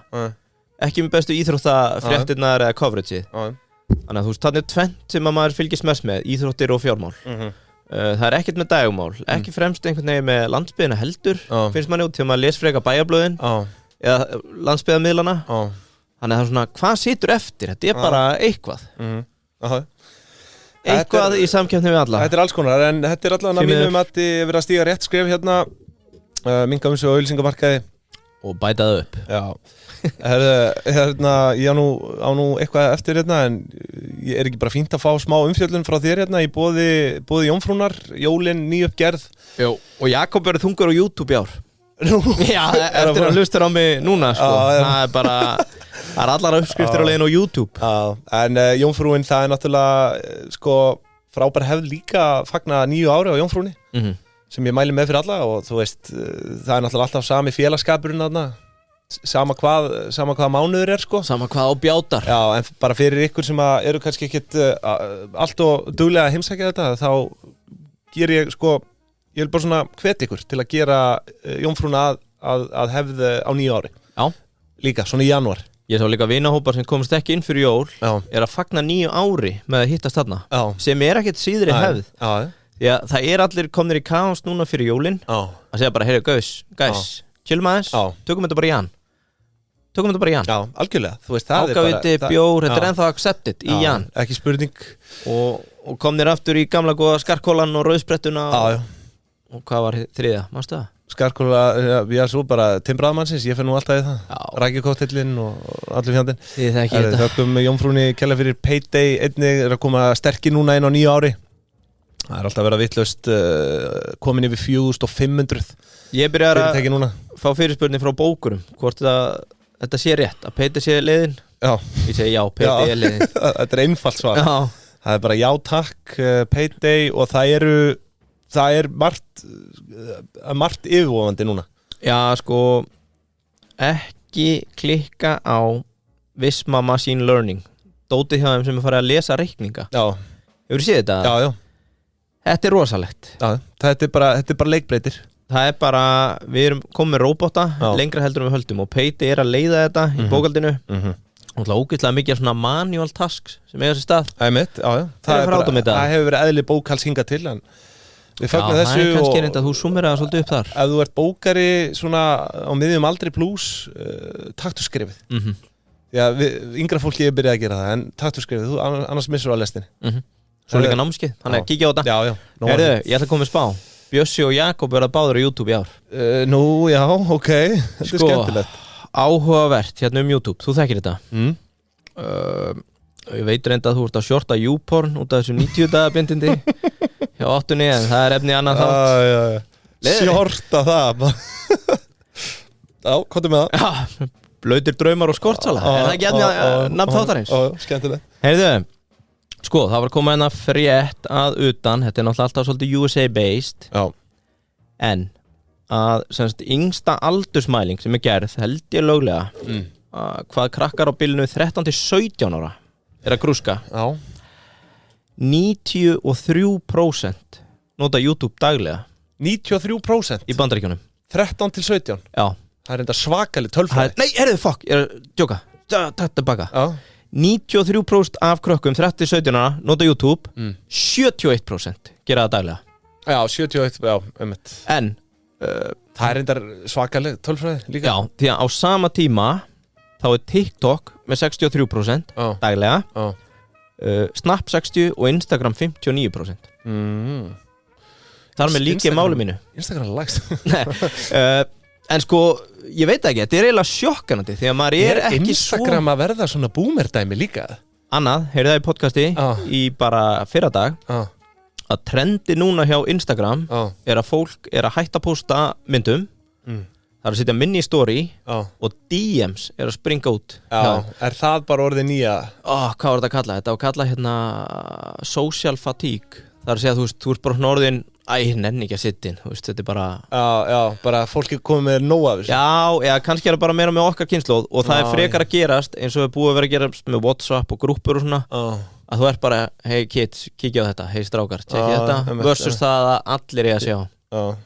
ekki með bestu íþróttafréttirnar eða coverage. Þannig að þú veist, þannig er tvennt sem að maður fylgist mest með, íþróttir og fjármál. Það er ekkert með dagmál, ekki fremst einhvern veginn með landsbyggðina heldur, finnst manni út til að maður les freka bæjarblöðin eða landsbyggðamiðlana. Þannig að það er svona, hvað situr eftir? Þetta er bara eitthvað. Eitthvað í samkeppni við alla. Þetta er alls konar, en þetta er allavega mínum að vera að stíga rétt skref hérna. Minka umsög og auglýsingamarkaði og bæta það upp. Já, hérna, ég á nú eitthvað eftir hérna en ég er ekki bara fínt að fá smá umfjöllun frá þér hérna í boði Jómfrúnar, jólin, nýuppgerð. Jó, og Jakob verður þungur á YouTube í ár. Já, eftir að hlustur á mig núna sko. Það er bara, það er allar uppskriftir á leiðin á YouTube. Já, en Jómfrúin, það er náttúrulega sko frábær hefð líka að fagna 9 ári á Jómfrúni. Sem ég mæli með fyrir alla og þú veist, það er náttúrulega alltaf sami félagskapurinn þarna, sama hvað mánuður er sko. Sama hvað á bjátar. Já, en bara fyrir ykkur sem eru kannski ekkit allt og duglega að heimsækja þetta, þá ger ég sko, ég vil bara svona hvet ykkur til að gera Jómfrúna að hefð á 9 ári. Já. Líka, svona í janúar. Ég sá líka vinahópar sem komast ekki inn fyrir jól, er að fagna 9 ári með að hittast þarna, sem er ekkert síðri hefð. Já. Já, það er allir komnir í kaos núna fyrir jólin að segja bara, heyrðu, guys, kjölum aðeins, tökum þetta bara í jan. Já, algjörlega, þú veist, það Ákaviti, er bara bjór, þetta er ennþá accepted í jan. Ekki spurning. Og komnir aftur í gamla góða skarkólan og rauðsprettuna og hvað var þriðja, manstu það? Skarkóla, já, svo bara timbraðmannsins, ég fer nú alltaf í það. Rækjukóttellinn og allir fjandinn. Þið þekki þetta. Þökkum Jómfrúni kærlega fyrir Payday, einnig er að koma sterkir núna inn á 9 ári. Það er alltaf að vera vitlaust komin yfir 4.500. Ég byrjar að fá fyrirspurning frá bókurum hvort þetta sé rétt, að Payday sé leiðin. Já. Ég segi já, Payday er leiðin. Þetta er einfalt svar. Já. Það er bara já takk, Payday og það er margt yfirvofandi núna. Já, sko ekki klikka á Visma Machine Learning dótið hjá þeim sem er farið að lesa reikninga. Já. Hefur þið séð þetta? Já. Þetta er rosalegt. Já, þetta er bara leikbreytir. Það er bara, við erum komið með róbota lengra heldur en við höldum og Peiti er að leiða þetta í bókaldinu og ógeðslega mikið svona manual tasks sem eiga sér stað. Það hefur verið eðli bókhalds hingað til en við fögnum þessu. Það er kannski reynd að þú summir það svolítið upp þar. Ef þú ert bókari svona á miðjum aldri plus taktu skrifið. Já, yngra fólki er byrjað að gera það en taktu skrifið, þú annars missur á lestinni. Svo líka námskeið, þannig að kíkja á þetta. Já. Heyrðu, ég ætla að koma með spá. Bjössi og Jakob verða báður á YouTube í ár. Nú, já, ok. Þetta er skemmtilegt. Áhugavert hérna YouTube, þú þekkir þetta. Ég veit reynda að þú ert að shorta YouPorn út af þessu 90 daga bindindi hjá 8. en það er efni annan þátt. Já. Shorta það. Já, komdu með það. Já, blautir draumar og skortsala. Er það ekki efni nafn þáttarins? Já, skemmtilegt. Heyrðu, sko, það var komið hérna frétt að utan, þetta er náttúrulega alltaf svolítið USA-based. Já. En að semst yngsta aldursmæling sem er gerð, held ég löglega, hvað krakkar á bilinu 13 til 17 ára er að grúska. Já. 93% nota YouTube daglega. 93%? Í Bandaríkjunum. 13 til 17? Já. Það er enda svakalig tölfræði. Nei, fuck, ég er að djóka. Takk tilbaka. Já. 93% af krökkum 30-17 ára nota YouTube, 71% gera það daglega. Já, 71, já, einmitt. En það er reyndar svakaleg tölfræði líka. Já, því að á sama tíma þá er TikTok með 63% daglega, Snap 60 og Instagram 59%. Þar með líka í máli mínu. Instagram er lægst. En sko, ég veit ekki, þetta er eiginlega sjokkanandi því að maður er ekki Instagram að verða svona boomerdæmi líka? Annað, heyrðu það í podcasti í bara fyrradag að trendi núna hjá Instagram er að fólk er að hætta að posta myndum, það er að setja minni í story og DMs er að springa út. Já, er það bara orðið nýja? Hvað var þetta að kalla? Þetta var að kalla hérna social fatigue. Það er að segja að þú ert bara svona orðin nenni ekki að sitta inn, þetta er bara Já, bara fólk er komið með nóg af þessu. Já, kannski er það bara meira með okkar kynslóð og það er frekar að gerast eins og er búið að vera að gerast með WhatsApp og grúppur og svona að þú ert bara, hey kids, kíkja á þetta, hey strákar, tjekkja þetta versus það að allir er að sjá.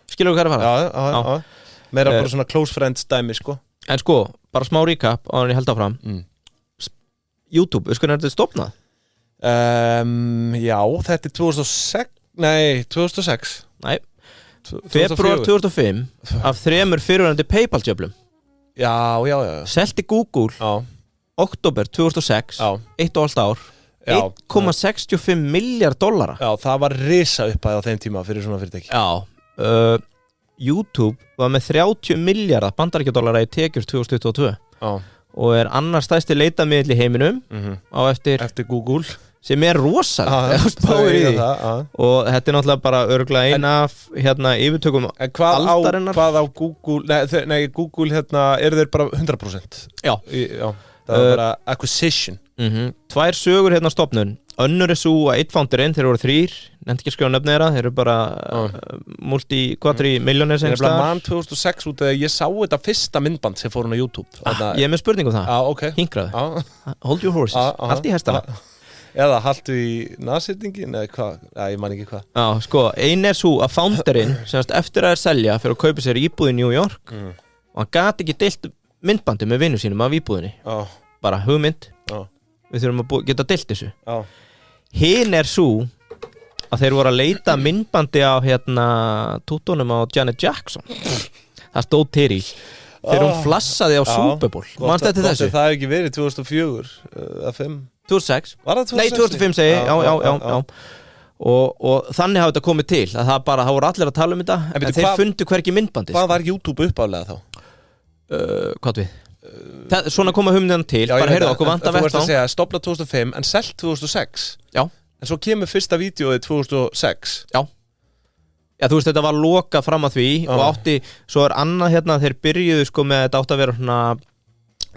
Skilur þú hvað er að fara? Já. Meira bara svona close friends dæmi, sko. En sko, bara smá recap á hann ég held áfram. YouTube, veistu hvernig er þetta stofnað? Já, þetta er 2006. Nei, 2006. Nei, februar 2005 af 3 fyrirverandi PayPal-jöflum. Já. Selti Google oktober 2006 1,5 ár 1,65 miljard dollara. Já, það var risa uppæð á þeim tíma fyrir svona fyrirtæki. Já, YouTube var með 30 miljardar bandaríkjadollara í tekjur 2022 og er annars stærsti leitamiðl í heiminum á eftir Google sem er rosalega og þetta er náttúrulega bara örugglega eina af yfirtökum aldarinnar. Hvað á Google Google eru þeir bara 100%? Já, það var bara acquisition. 2 sögur stofnun. Önnur er svo að 1 founderinn, þeir voru 3, nefndi ekki að skrifa nöfni þeirra, þeir eru bara multi-quadri-milljónir sem staðar. Mann 2006 út að ég sá þetta fyrsta myndband sem fór hún á YouTube. Ég er með spurningu það. Okay. Hinkraðu. Hold your horses. Allt í hestana. Eða haltu í naðsýtingin eða hvað, ég man ekki hvað. Já, sko, ein er svo að founderinn semst eftir að selja fyrir að kaupa sér íbúð í New York og hann gat ekki deilt myndbandi með vinnu sínum af íbúðinni. Bara hugmynd. Við þurfum að geta deilt þessu. Hinn er svo að þeir voru að leita myndbandi á tútunum á Janet Jackson. Það stóð til í þegar hún flassaði á Super Bowl. Manstu eftir þessu? Það hefði ekki verið 2004 eða 5. 2006. Var það 2006? Nei, 2005 segi ég. Já. Og þannig hafa þetta komið til að það voru allir að tala um þetta en þeir fundu hvergi myndbandi. Hvað var YouTube uppálega þá? Hvað við? Svona koma hugmyndan til. Bara heyrðu okkur vanta vettvang. Þú ert að segja stofnað 2005 en selt 2006. Já. En svo kemur fyrsta vídeóið 2006. Já. Já, þú veist, þetta var loka fram að því og átti, svo er annað þeir byrjuðu sko með þetta átti að vera svona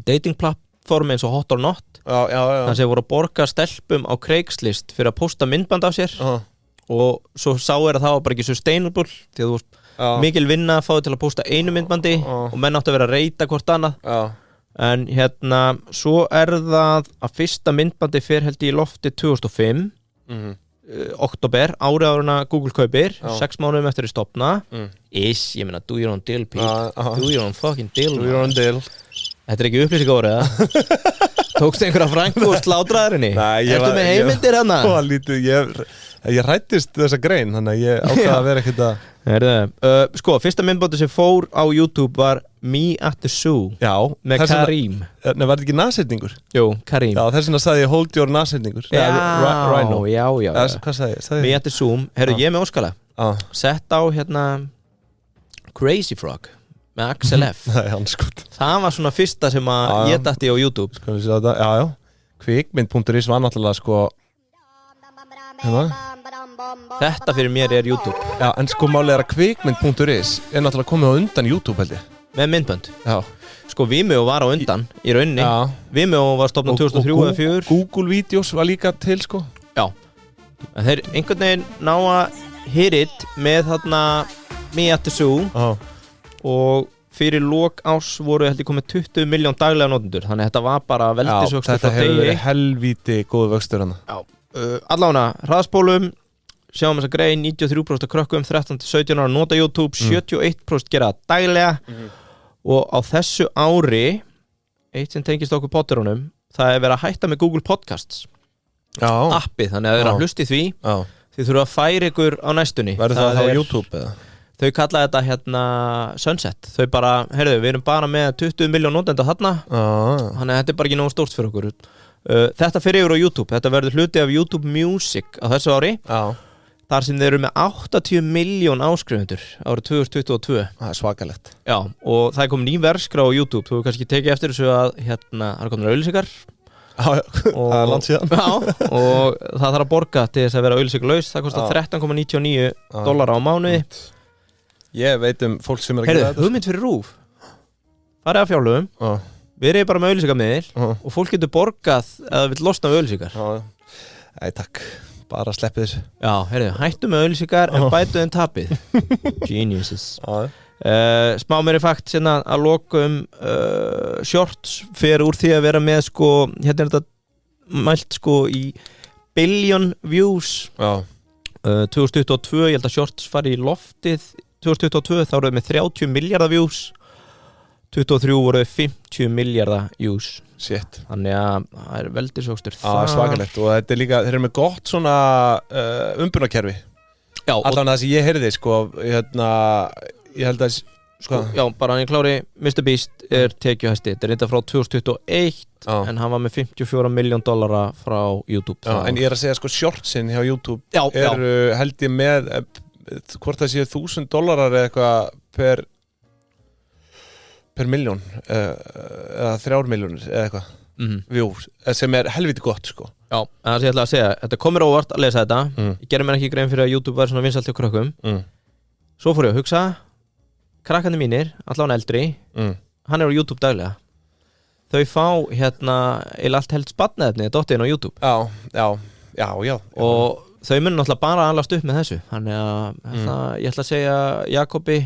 datingplattform eins og Hot or Not. Já. Þannig að þeir voru að borga stelpum á Craigslist fyrir að posta myndband af sér og svo sá að það var bara ekki sustainable því að þú veist mikil vinna að fá þau til að posta einu myndbandi og menn áttu að vera að reyta hvort annað en svo það að fyrsta myndbandi fer held í lofti 2005 oktober, árið áruna Google kaupir 6 mánuðum eftir að stopna ég meina, do your own deal do your own fucking deal þetta ekki upplýsingar tókstu einhverja frængu og slátraður henni ertu með heimildir hana? Ég rættist þessa grein þannig að ég ákvaða að vera ekkert að sko, fyrsta myndbandi sem fór á YouTube var Me at the Zoo með Karim Nei, var þetta ekki nasetningur? Jú, Karim Já, þess vegna sagði ég hold your nasetningur Rhino Hvað sagði ég? Me at the Zoo, herru, ég með óskala sett á Crazy Frog með Axel F það var svona fyrsta sem að ég dætti á YouTube Skal við sjá þetta? Já Kvikmynd.is var náttúrulega sko þetta fyrir mér YouTube Já, en sko málið að kvikmynd.is náttúrulega komið á undan YouTube held ég með myndbönd Já Sko Vimeo var á undan í rauninni Vimeo var stofnað 2003 eða 2004 Google Videos var líka til sko Já en þeir einhvern veginn ná að hit it með þarna Me at the Zoo og fyrir lok ás voru held ég komið 20 miljón daglega notendur þannig að þetta var bara veldisvöxtur þetta hefur verið helvíti góðu vöxtur hana allána, hraðspólum sjáum þess að grein 93% af krökkum 13-17 ára nota YouTube 71% gera það daglega og á þessu ári eitt sem tengist okkur potterunum það verið að hætta með Google Podcasts appið, þannig að það að hlusti því þið þurfa að færa ykkur á næstunni verður það á YouTube eða? Þau kalla þetta Sunset þau bara, heyrðu, við erum bara með 20 miljón notenda þarna þannig að þetta bara ekki nógu stórt fyrir okkur þetta fyrir yfir á YouTube, þetta verður hluti af YouTube Music á þessu ári þar sem þeir eru með 80 miljón áskrifundur árið 2022 Það svakalegt Já, og það kom ný verðskrá á YouTube þú hefur kannski tekið eftir þessu að það komin auglýsingar það langt síðan og það þarf að borga til þess að vera auglýsingarlaus það kostar $13,99 á mánuði Ég veit fólk sem að gera þetta hugmynd fyrir RÚV farið af fjárlögum við erum bara með auglýsingarmiðil og fólk getur borgað eða vill losna við auglýsingar Æ, takk, bara sleppið þessu Já, hættu með auglýsingar en bætu þeim tapið Geniuses Smá meiri fakt hérna að lokum Shorts fer úr því að vera með sko, hérna þetta mælt sko í billion views 2022, ég held að Shorts fari í loftið 2022 þá eru við með 30 miljardar views 2023 voru við 50 miljardar views Shit Þannig að það veldisvöxtur Það svakalegt og þetta líka, þeir eru með gott svona umbunarkerfi Já Allan það sem ég heyrði sko ég held að sko, já, bara hann í klári Mr. Beast tekjuhæsti þetta reynda frá 2021 en hann var með $54 miljón frá YouTube En ég að segja sko shortsin hjá YouTube held ég með hvort það séu $1,000 eða eitthvað per miljón eða 3 miljónir eða eitthvað views sem helviti gott sko Já, það sem ég ætla að segja þetta komur óvart að lesa þetta ég gerir mér ekki grein fyrir að YouTube var svona vinsælt hjá krökkum svo fór ég að hugsa krakkandi mínir, allavega eldri hann á YouTube daglega þau fá eða allt helst barnaefni dottin á YouTube Já og þau mun náttúrulega bara alast upp með þessu þannig að ég ætla að segja Jakobi,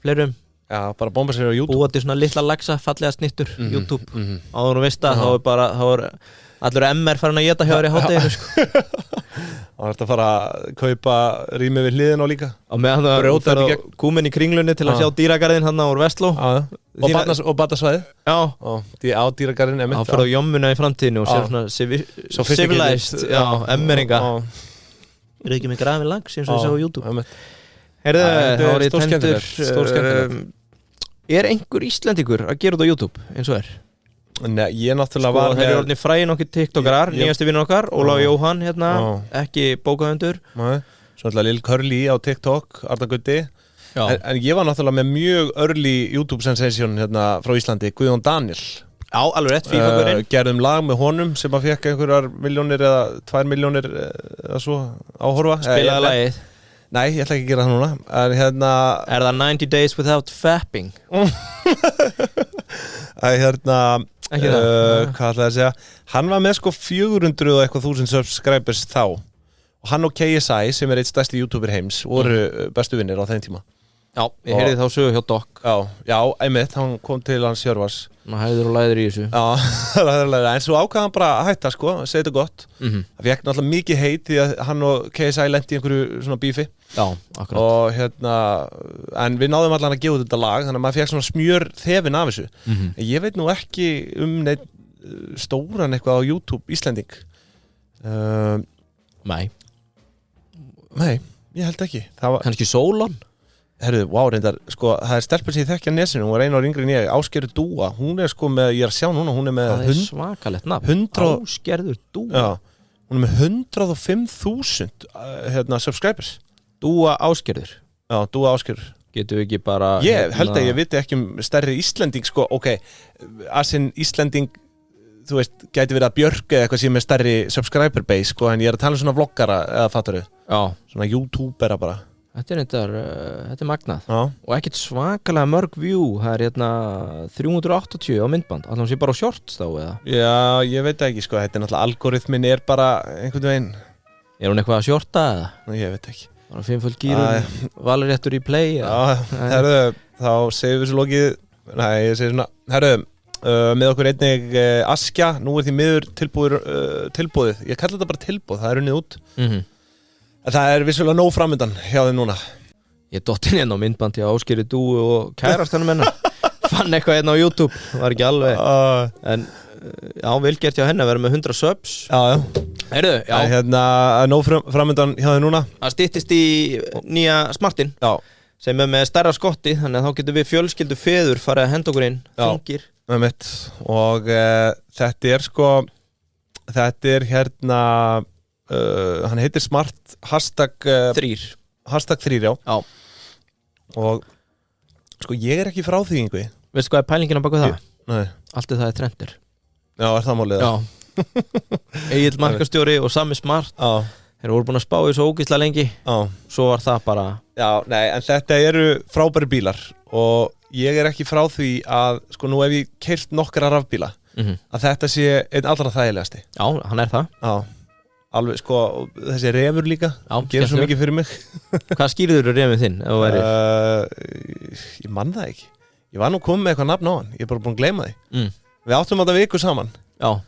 fleirum Já, bara bomba sér á YouTube búa til svona litla laxa, fallega snittur YouTube áður og veist að þá er allur MR farin að geta hjá þér í hátteginu sko. Það er að fara að kaupa rými við hliðin á líka á meðan það fer að kúmin í kringlunni til að sjá dýragarðin hann á úr Vestló og batasvæði á dýragarðin þá fer á jommuna í framtíðinu og sér svona civilized MR-inga er ekki með grafin lag sem við sjá á YouTube Heyrðu, þá er ég tendur er einhver Íslendingur að gera þetta á YouTube eins og Nei, ég náttúrulega var þeir eru orðinni frægin okkur TikTokarar nýjasti vinnur okkar, Ólaf Jóhann ekki bókahöndur Svo Lil Curly á TikTok, Arda Gutti en ég var náttúrulega með mjög early YouTube sensation frá Íslandi, Guðjón Daniel Já, alveg rétt, FIFA-gurinn gerðum lag með honum sem að fekk einhverjar miljónir eða 2 miljónir eða svo áhorfa Spilaði lagið Nei, ég ætla ekki að gera það núna en Er það 90 Days Without Fapping? Hvað ætlaði að segja hann var með sko 400 og eitthvað 1000 subscribers þá og hann og KSI sem eitt stærsti YouTuber heims voru bestu vinnir á þeim tíma. Já, ég heyrði þá sögu hjá Doc. Já, einmitt, hann kom til hans Hjörvars. Hann hæður og læður í þessu. Já, en svo ákvað hann bara að hætta sko, segja þetta gott. Það fekk náttúrulega mikið heit því að hann og KSI lendi í einhverju svona bífi. Já, akkurat. Og en við náðum allan að gefa þetta lag, þannig að maður fekk svona smjör þefin af þessu. Ég veit nú ekki neitt stóran eitthvað á YouTube Íslending. Nei, ég held ekki. Kannski Sólan? Herðu, reyndar, sko, það stelpur sem ég þekki á nesinu, hún var 1 ára yngri en ég, Ásgerður Dúa, hún sko með, ég að sjá núna, hún með... Það svakalegt nafn, Ásgerður Dúa. Já, hún með 105.000 subscribers. Dúa Ásgerður. Já, Dúa Ásgerður. Getum við ekki bara... Ég held að ég viti ekki stærri Íslending, sko, asinn Íslending, þú veist, gæti verið að Björk eða eitthvað sem stærri subscriber base, sko, en ég að tala svona vloggara, eða fattar þau? Já. Svona YouTubera bara. Þetta er magnað. Já. Og ekkert svakalega mörg view. Það er 380 á myndband. Alltaf sé bara á shorts þá eða? Já, ég veit ekki sko. Þetta er náttúrulega algoritmin bara einhvern veginn. Er hún eitthvað að shorta eða? Ég veit ekki. Bara 5 gírur, valur réttur í play eða? Já, herru, þá segjum við svo lokið. Nei, ég segi svona, herru, með okkur einnig Askja. Nú er því miður tilbúðið. Ég kalla þetta bara tilbúð, það er unnið út. Það er vissulega nóg framöndan hjá þeim núna. Ég dottin hérna á myndbandi á Ásgerði Dúu og kærastanum hennar. Fann eitthvað hérna á YouTube, var ekki alveg. En já, vel gert hjá henni að vera með 100 subs. Já. Heyrðu, já. Nóg framöndan hjá þeim núna. Það styttist í nýja smartinn. Já. Sem með stærra skotti, þannig að þá getum við fjölskyldu feður farið að henda okkur inn. Þungir. Já, með mitt. Og þetta er sko, hann heitir Smart #3 já. Og sko ég er ekki frá því einhver. Veistu hvað er pælingin á baku það? Nei. Allt það er trendir. Já, er það málið? Já. Egill markastjóri og Sami Smart. Já. Þeir voru búin að spá í svo ógeðslega lengi. Já. Svo var það bara. Já, nei, en þetta eru frábæri bílar og ég er ekki frá því að sko nú hef ég keyrt nokkra rafbíla að þetta sé einn allra þægilegasti. Já, hann er það. Já. Alveg, sko, þessi refur líka gerir svo mikið fyrir mig. Hvað skýrður refið þinn? Ég man það ekki. Ég var nú komið með eitthvað nafn á hann. Ég er bara búin að gleyma því. Við áttum þetta viku saman. Já.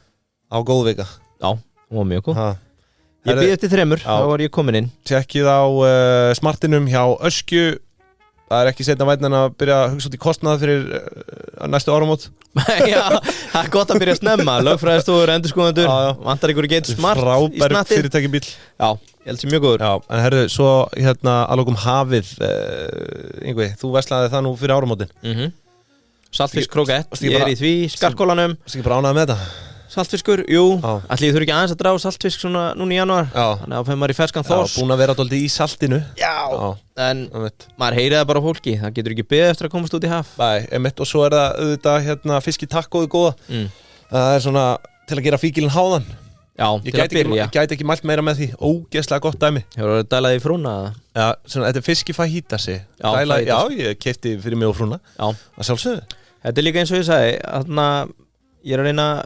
Á góð vika. Já, hún var mjög góð. Ég býð eftir 3, þá var ég komin inn. Tekkið á smartinum hjá Öskju. Það er ekki seinna vænna en að byrja að hugsa út í kostnað fyrir næstu áramót. Já, það er gott að byrja að snemma. Lögfræðistofur, endurskoðendur, vantar ykkur ekki eitt smart í snattið. Frábær fyrirtækibíl. Já, ég held sér mjög góður. Já, en herru, svo að lokum hafið, Yngvi, þú veslaði það nú fyrir áramótin. Saltfisk krókett, ég er í því, skarkólanum. Það er ekki bara ánægð með þetta. Saltfiskur, jú, allir ég þurfi ekki aðeins að draga saltfisk svona núna í janúar. Þannig að maður í ferskan þorsk. Já, búin að vera alltaf í saltinu. Já, en maður heyri það bara á fólki. Það getur ekki beðið eftir að komast út í haf. Nei, einmitt, og svo er það auðvitað fisk í takkóðu góða. Það er svona til að gera fíkilinn háðan. Já, til að byrja. Ég gæti ekki mælt meira með því, ógeðslega gott dæmi. Hefur það dælað í frúna? Já, svona, þetta er fisk í fajítasi. Já, ég keypti fyrir mig og frúna. Já. Það sjálfsögðu. Þetta er líka eins og ég sagði, ég er að reyna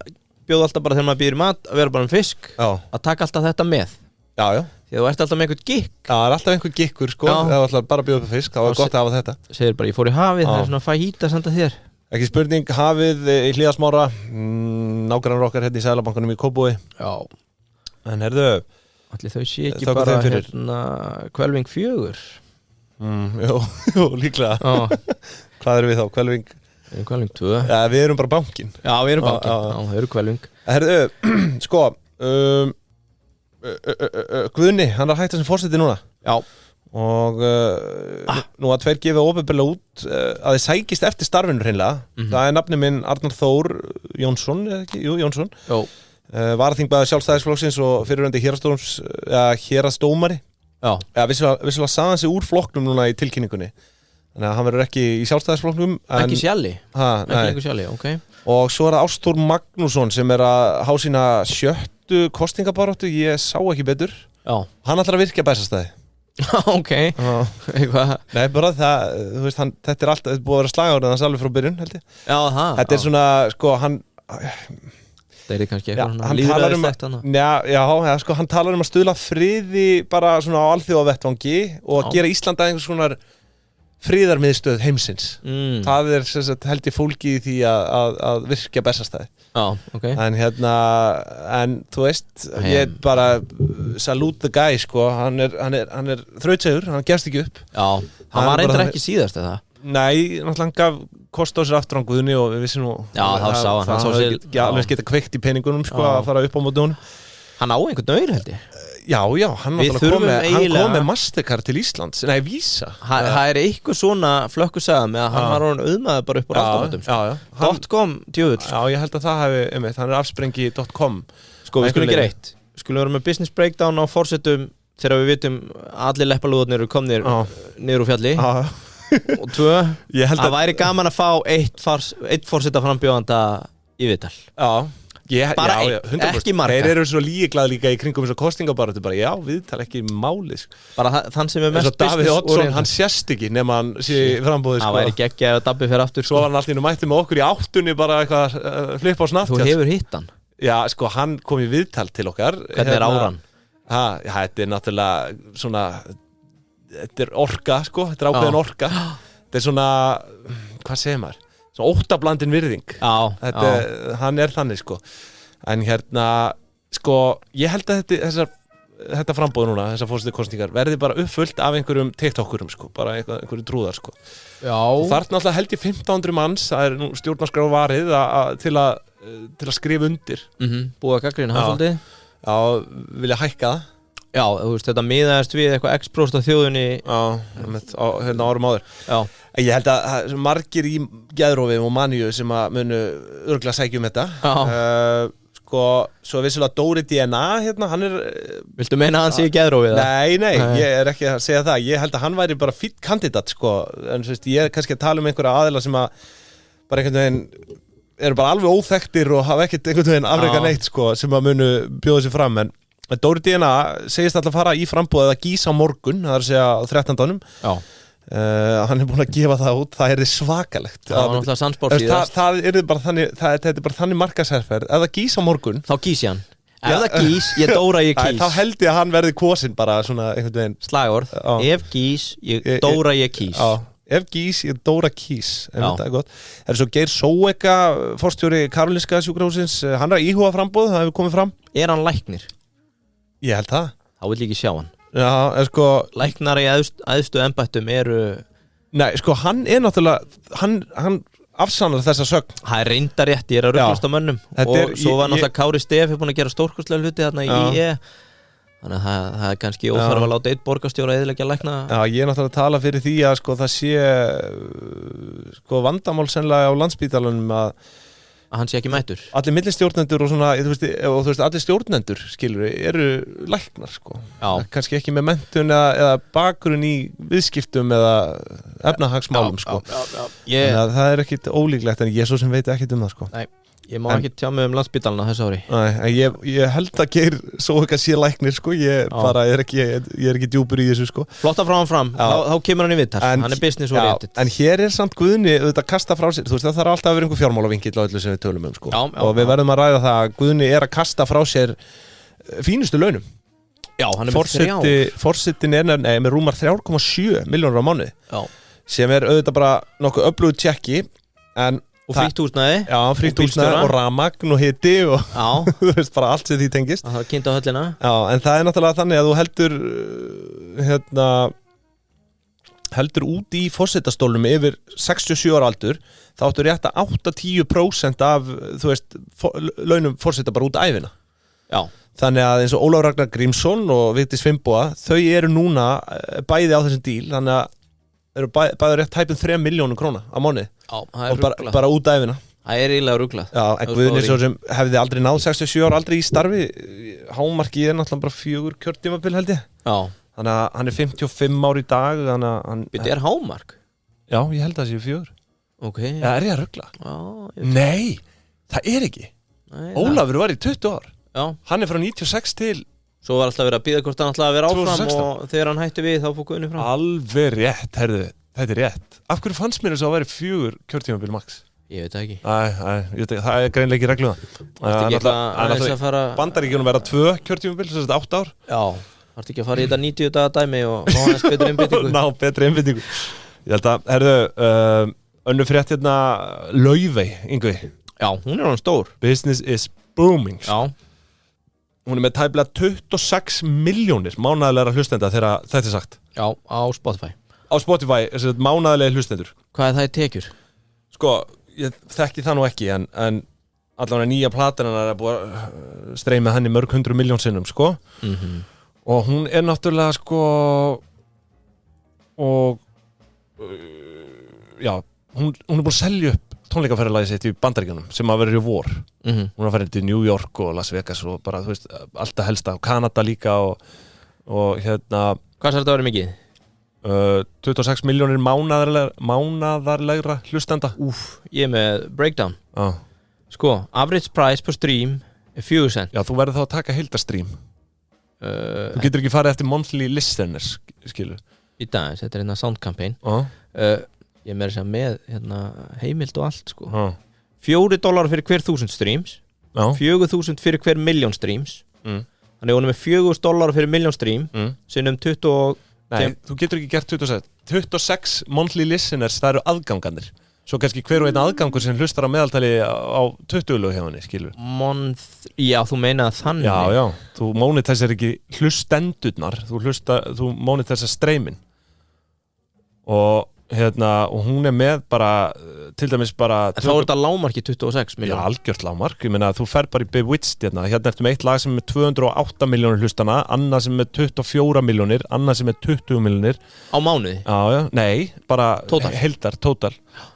bjóða alltaf bara þegar maður býður mat að vera bara fisk, að taka alltaf þetta með. Já. Því þú ert alltaf með einhvern gikk. Já, það er alltaf einhvern gikkur, sko. Það er alltaf bara að bjóða upp fisk, það var gott að hafa þetta. Segir bara, ég fór í hafið, það er svona fajita samt að þér. Ekki spurning, hafið í Hlíðasmára, nágrannar okkar hérna í Seðlabankanum í Kópavogi. Já. En herðu, allir þau sé ekki bara Hvelving 4. Jú, líklega. Hvað erum við þá? Hvelving 2. Já, við erum bara bankinn. Já, við erum bankinn. Já, það eru Hvelving. Herðu, sko, Guðni, hann er hægt sem forseti núna. Já. Og nú að 2 gefa opinberlega út að þið sækist eftir starfinu hreinlega. Það er nafni minn Arnar Þór Jónsson, eða ekki? Jú, Jónsson. Jó. Varaþingmaður Sjálfstæðisflokksins og fyrirverandi héraðsdómari. Já. Já, vissulega sagði hann sig úr flokknum núna í tilkynningunni. Þannig að hann verður ekki í Sjálfstæðisflokknum. Ekki Sjalli? Ekki lengur Sjalli, ok. Og svo er það Ástór Magnússon sem er að há sína 7. kosningabaráttu, ég sá ekki betur. Já. Hann ætlar að virka Bessastæði. Ok. Eitthvað. Nei, bara það, þú veist, þetta er alltaf, þetta er búið að vera slagárið hans alveg frá byrjun, held ég. Já, það. Þetta er svona, sko, Það kannski eitthvað líðræðislegt sko, hann talar að stuðla friði bara svona á alþjóðavettvangi og að gera Ísland að einhvers konar friðarmiðstöð heimsins. Það sagt, held ég fólki í því að virkja Bessastæði. Okay. En þú veist, ég bara salute the guy, sko, hann er þrautsegur, hann gefst ekki upp. Hann var reyndar ekki síðast eða? Nei, náttúrulega hann gaf kost á sér aftur á Guðni og við vissum nú hann alveg geta kveikt í peningunum sko, að fara upp á móti honum. Hann á einhvern nöyr held ég. Já, hann kom með Mastercard til Íslands, nei, Visa. Það eitthvað svona flökkusaga með að hann var orðin auðmaður bara upp á raftómatum. .com, djöfull. Já, ég held að það hefði, hann afsprengi .com. Sko, við skulum gera eitt. Skulum vera með business breakdown á forsetum þegar við vitum allir leppalúðarnir eru komnir niður úr fjalli. Og 2, það væri gaman að fá eitt forseta frambjóðanda í viðtal. Bara einn, ekki marga. Þeir eru svo líklað líka í kringum þessar kostingabaratu, bara viðtal ekki máli. Bara þann sem er mest business Davíð Oddsson, hann sést ekki nema hann sé frambúðið. Það væri geggja ef Dabbi fer aftur. Svo var hann alltaf mætti með okkur í áttunni bara eitthvað flippa á snatt. Þú hefur hitt hann? Já, sko, hann kom í viðtal til okkar. Hvernig áran? Þetta náttúrulega svona, þetta orka, sko, þetta ákveðin orka. Þetta svona, hvað segir maður? Svona óttablandin virðing. Hann þannig, sko. En sko, ég held að þetta frambóð núna, þessar forsetakosningar, verði bara uppfullt af einhverjum TikTokurum, sko, bara einhverju trúðar, sko. Þú þarf náttúrulega held ég 1500 manns, það er nú stjórnarskrá varið til að skrifa undir. Búið að gagnrýna hann svolítið. Já, vilja hækka það. Já, þú veist, þetta miðaðist við eitthvað X% af þjóðunni árum áður. Ég held að margir í geðrofi og maníu sem að munu örugglega sækja þetta. Sko, svo vissulega Dóri DNA hann Viltu meina að hann sé í geðrofi það? Nei, ég er ekki að segja það. Ég held að hann væri bara fínn kandidat, sko. En þú veist, ég er kannski að tala einhverja aðila sem að bara einhvern veginn eru bara alveg óþekktir og hafa ekkert einhvern veginn afrekað neitt, sko, sem að munu bjóða sér fram. En Dóri DNA segist alltaf að fara í frambúð eða gísa á morgun, það er að segja á 13. Hann búinn að gefa það út, það svakalegt. Það var náttúrulega sannspár síðast. Þetta er bara þannig markaðsherferð. Ef það gís á morgun, þá gísi hann. Ef það gís, ég Dóra, ég kís. Þá held ég að hann verði kosinn bara svona einhvern veginn. Slagorð, ef gís, ég Dóra, ég kís. Ef gís, ég Dóra kís. Það gott. Það svo Geir Sóeka, forstjóri Karolinska sjúkrahússins, hann íhuga frambúð, það hefur komið fram. Er hann læknir? Ég held það. Þá vil ég ekki sjá hann. Já, sko, læknar í æðstu embættum eru... Nei, sko, hann náttúrulega, hann afsannar þessa sögn. Það reyndar rétt, ég að rugglast á mönnum. Og svo var náttúrulega Kári Stef búin að gera stórkostlega hluti þarna í Þannig að það kannski óþarf að láta einn borgarstjóra eðilegja lækna. Já, ég náttúrulega að tala fyrir því að sko, það sé sko, vandamál sennilega á Landspítalanum að hann sé ekki mættur. Allir millistjórnendur og svona, þú veist, allir stjórnendur, skilur, eru læknar, sko. Kannski ekki með menntun eða bakgrunn í viðskiptum eða efnahagsmálum, sko. Þannig að það ekkit ólíklegt, en ég svo sem veit ekkit það, sko. Nei, ég má ekki tjá mig Landspítalana þessu ári. Nei, ég held að Geir svo ekki að sé læknir, sko. Ég er ekki djúpur í þessu, sko. Flotta frá hann fram, þá kemur hann í viðtal. Hann er business oriented. En hér samt Guðni auðvitað kasta frá sér, þú veist, það þarf alltaf að vera einhver fjármálavinkill á öllu sem við tölum sko. Og við verðum að ræða það að Guðni að kasta frá sér fínustu launum. Já, hann er Forsetinn með rúmar 3,7 milljónir á mánuði. Sem auðvitað bara nokkuð öflugur tjekki, en og frítt húsnæði. Já, frítt húsnæði og rafmagn og hiti og þú veist bara allt sem því tengist. Það er kynnt á höllina. Já, en það er náttúrulega þannig að þú heldur út í forsetastólnum yfir 67 ára aldur, þá áttu rétt að 8-10% af, þú veist, launum forseta bara út ævina. Já. Þannig að eins og Ólafur Ragnar Grímsson og Vigdís Finnboga, þau eru núna bæði á þessum díl, þannig að eru bæði rétt tæpum 3 milljónum króna á mánuði. Já, það er rugglað. Bara út æfina. Það er eiginlega rugglað. Já, en Guðni svo sem hefði aldrei náð 67 ára aldrei í starfi, hámarkið er náttúrulega bara 4 kjörtímabil held ég. Já. Þannig að hann er 55 ár í dag, þannig að hann... Þetta er hámark? Já, ég held að það sé 4. Ok. Það er ég að ruggla. Nei, það er ekki. Ólafur var í 20 ár. Já. Hann er frá 96 til... Svo var alltaf verið að bíða hvort hann alltaf að vera áfram 2016. Og þegar hann hætti við þá fór Guðni fram. Alveg rétt, herðu, þetta er rétt. Af hverju fannst mér þess að það væri 4 kjörtímabil max? Ég veit það ekki. Það greinlega ekki regluða. Bandaríkjunum verða 2 kjörtímabil, þess að 8 ár. Já, þarf ekki að fara í þetta 90 daga dæmi og ná hans betri einbeitingu. Ná betri einbeitingu. Ég held að, önnur frétt hérna Laufey, Yngvi. Já, hún er hann stór. Business is booming. Já. Hún er með tæplega 26 milljónir mánaðarlega hlustenda þegar þetta er sagt. Já, á Spotify. Á Spotify, mánaðarlega hlustendur. Hvað er það í tekjur? Sko, ég þekki það nú ekki en allavega nýja platan er búið að streyma henni mörg 100 miljón sinnum sko og hún er náttúrulega sko og já, hún er búin að selja upp tónleikaferðalagi sitt í Bandaríkjunum sem að vera í vor hún er að fara til New York og Las Vegas og bara, þú veist, alltaf helsta og Kanada líka og hérna Hvað sér þetta að vera mikið? 26 milljónir mánaðarlegra hlustenda. Ég er með breakdown. Sko, average price per stream er 4 cent. Já, þú verður þá að taka heildarstream. Þú getur ekki farið eftir monthly listeners, skilur. Í dag, þetta er hérna sound campaign. Ég er með hérna, heimild og allt, sko. $4 fyrir hver 1000 streams. 4.000 fyrir hver million streams. Þannig hún er með $4.000 fyrir million stream, sinnum 20 Nei, þú getur ekki gert 26 monthly listeners, það eru aðganganir. Svo kannski hver og einn aðgangur sem hlustar á meðaltali á 20 lög hjá henni, skilur. Já, þú meina þannig. Já, þú monetizar ekki hlustendurnar, þú monetizar streymin. Og hún er með bara, til dæmis bara En þá er þetta lágmarki 26 miljón. Já, algjört lágmark, ég meina þú fer bara í Bewitched hérna ertu með eitt lag sem er með 208 milljónir hlustana, annað sem er með 24 milljónir, annað sem er 20 milljónir Á mánuði? Já, nei, bara heildar, total.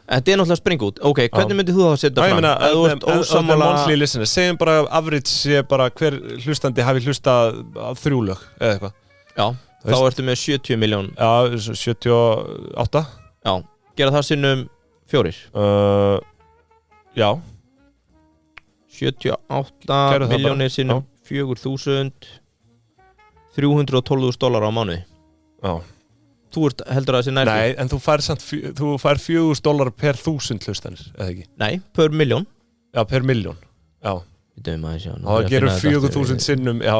Þetta er náttúrulega spring út. Ok, hvernig myndir þú þá að setja fram? Ég meina, ef þú ert ósammála monthly listeners, segjum bara average sé bara hver hlustandi hafi hlustað á 3 lög eða eitthvað. Já, þá ertu með 70 miljón. Já, 78. Já, gera það sinnum 4. Já 78 miljónir sinnum 4.000 $312,000 á mánuði. Já. Þú heldur að það sé nærri? Nei, en þú fær $4.000 per 1000 hlustanir, eða ekki? Nei, per miljón. Já, per miljón. Já. Það gerur 4.000 sinnum, já,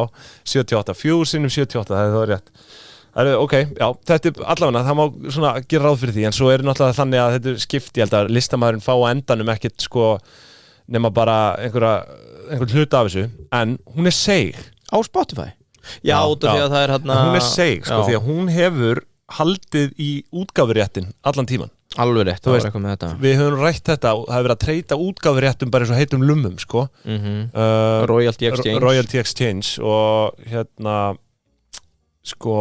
78. 4 sinnum 78, það er rétt. Ok, já, þetta er allavega, það má svona gera ráð fyrir því, en svo er náttúrulega þannig að þetta er skipt, ég held að listamæðurinn fá á endanum ekkert sko nema bara einhvern hluta af þessu, en hún er seig. Á Spotify? Já, út af því að það er hérna hún er seig, sko, því að hún hefur haldið í útgáfuréttin allan tíman. Alveg rétt, það var eitthvað með þetta. Við höfum rætt þetta og það hefur verið að treyta útgáfuréttum bara eins og heitum lummum, sko. Royalty Exchange og hérna sko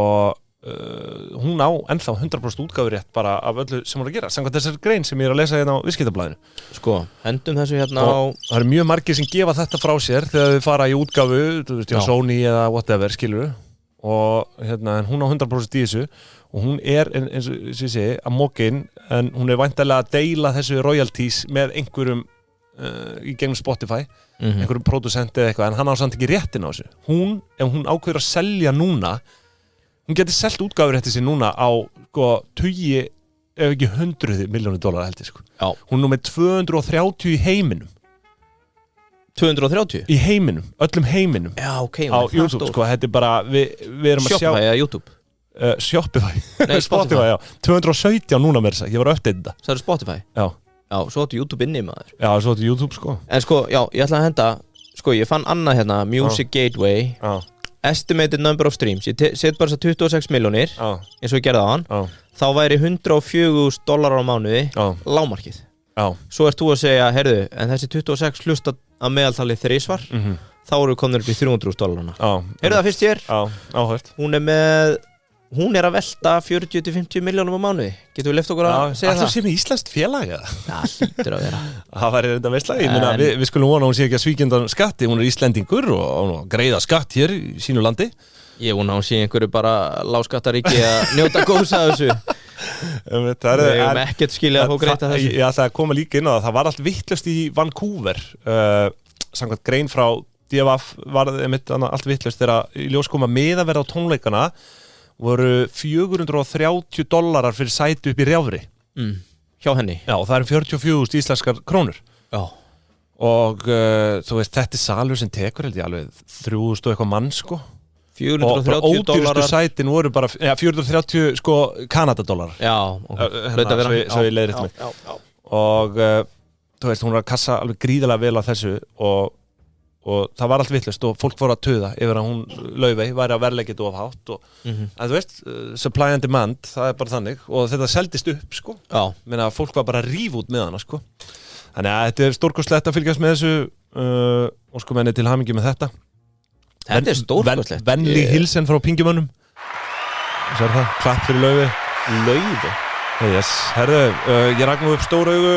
hún á ennþá 100% útgáfurétt bara af öllu sem hún er að gera samkvæmt þessari grein sem ég er að lesa hérna á Viðskiptablaðinu. Sko, hendum þessu hérna á það eru mjög margir sem gefa þetta frá sér þegar þau fara í útgáfu, þú veist, Sony eða whatever, skilur og hérna, en hún á 100% í þessu og hún er, eins og ég segi, að mókin, en hún er væntanlega að deila þessu royalties með einhverjum í gegnum Spotify einhverjum producenti eða eitthvað, en hann á samt ekki réttin á þessu. Ef hún ákveður að selja núna, hún getur selt útgáfurétti sér núna á sko, 20, ef ekki $100 milljónir held ég, sko. Já. Hún er nú með 230 í heiminum. 230? Í heiminum, öllum heiminum. Já, ok. Á YouTube, sko, þetta er bara, við erum að sjá Shopify eða YouTube? Shopify. Nei, Spotify, já. 217 núna með þess að, ég var að uppdata þetta. Það er Spotify? Já. Já, svo áttu YouTube inni, maður. Já, svo áttu YouTube, sko. En sko, já, ég ætla að henda, sko, ég fann annað hérna, Music Gateway. Já. Estimated number of streams, ég set bara þess að 26 miljónir eins og ég gerði á hann þá væri $104,000 á mánuði lágmarkið. Svo ert þú að segja, heyrðu, en þessi 26 hlusta að meðaltali 3 svar þá eru við komin upp í $300,000. Heyrðu það fyrst hér? Áhört. Hún er að velta 40-50 miljónum á mánuði. Getum við leyft okkur að segja það? Það sé með íslenskt félag, eða? Það hlýtur að vera. Það væri þetta veistlega. Ég meina, við skulum vona að hún sé ekki að svíkja undan skatti. Hún er íslendingur og greiða skatt hér í sínu landi. Ég vona að hún sé einhverju bara lágskattaríki að njóta góðs að þessu. Við hefum ekkert skilja að fá greita þessu. Ég ætla að koma líka inn á það var allt vitlaust í Vancouver. Samkvæmt grein frá DFF var allt vitlaust þegar í ljós koma miðaverð á tónleikana voru $430 fyrir sæti upp í Rjáfri. hjá henni. Já, það 44.000 íslenskar krónur. Já. Og þú veist, þetta salur sem tekur held ég alveg 3.000 og eitthvað mann sko. $430. Og bara ódýrustu sætin voru bara 430 sko Kanadadólar. Já, svo ég leiðir þetta mig. Og þú veist, hún var að kassa alveg gríðarlega vel á þessu og það var allt vitlaust og fólk fór að tuða yfir að hún Laufey væri að verðleggja of hátt og en þú veist, supply and demand, það bara þannig og þetta seldist upp sko. Já. Meina fólk var bara að rífa út með hana sko. Þannig að þetta stórkostlegt að fylgjast með þessu og sko menni til hamingju með þetta. Þetta stórkostlegt. Venli hilsen frá pingjumönnum. Sér það, klapp fyrir Laufey. Yes, herðu, ég rak nú upp stór augu.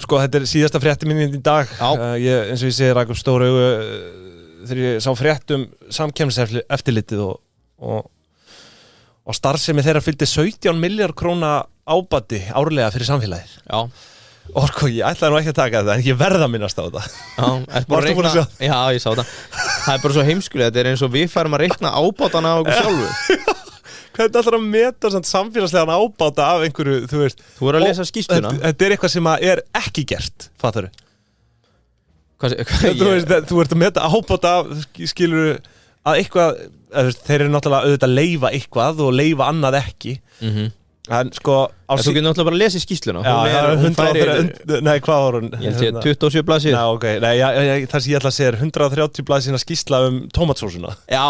Sko, þetta síðasta frétti mín í dag. Eins og ég segi, rak upp stór augu þegar ég sá frétt samkeppniseftirlitið og starfsemi þeirra fylgdi 17 milljarð króna ábati árlega fyrir samfélagið. Já. Og sko, ég ætlaði nú ekki að taka þetta en ég verða að minnast á þetta. Varstu búin að sjá? Já, ég sá þetta. Það bara svo heimskulega, þetta eins og við færum að reikna ábatana á okkur sjálfu. Hvernig ætlar að meta samfélagslegan ábáta af einhverju, þú veist. Þú að lesa skýrsluna. Þetta eitthvað sem ekki gert, fattar þú? Þú ert að meta ábáta af, skilur að eitthvað, þeir eru náttúrulega auðvitað að leyfa eitthvað og leyfa annað ekki. En sko þú getur náttúrulega bara að lesa skýrsluna. Nei, hvað var hún? Ég held ég 27 blaðsíður. Nei, ok, það sem ég ætla að segja 130 blaðsíðna skýrsla tómatsósuna. Já.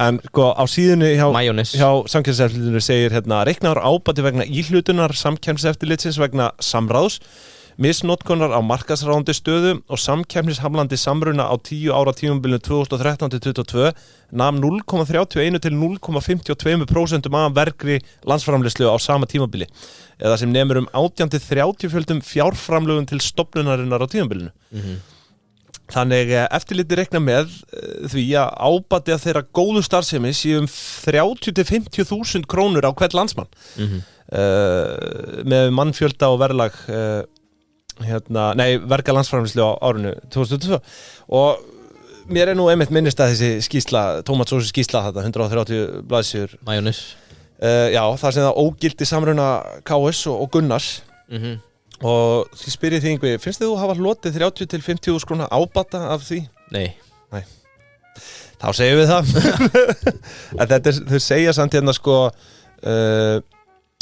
En sko á síðunni hjá Samkeppniseftirlitinu segir reiknaður ábati vegna íhlutunar Samkeppniseftirlitsins vegna samráðs, misnotkunar á markaðsráðandi stöðu og samkeppnishamlandi samruna á 10 ára tímabilinu 2013-2022 nam 0,31 til 0,52% af vergri landsframleiðslu á sama tímabili eða sem nemur 18-30 fjárframlögum til stofnunarinnar á tímabilinu. Þannig eftirliti reikna með því að ábati af þeirra góðu starfsemi sé 30-50.000 krónur á hvern landsmann með mannfjölda og verðlag verga landsframleiðslu á árinu 2022 og mér nú einmitt minnist að þessi skýrsla, tómatsósu skýrsla þetta, 130 blaðsíður Majónis. Já, það sem það ógildi samruna KS og Gunnars og því spyr ég því einhver, finnst þið þú hafa hlotið 30-50.000 króna ábata af því? Nei. Þá segjum við það en þetta þau segja samt sko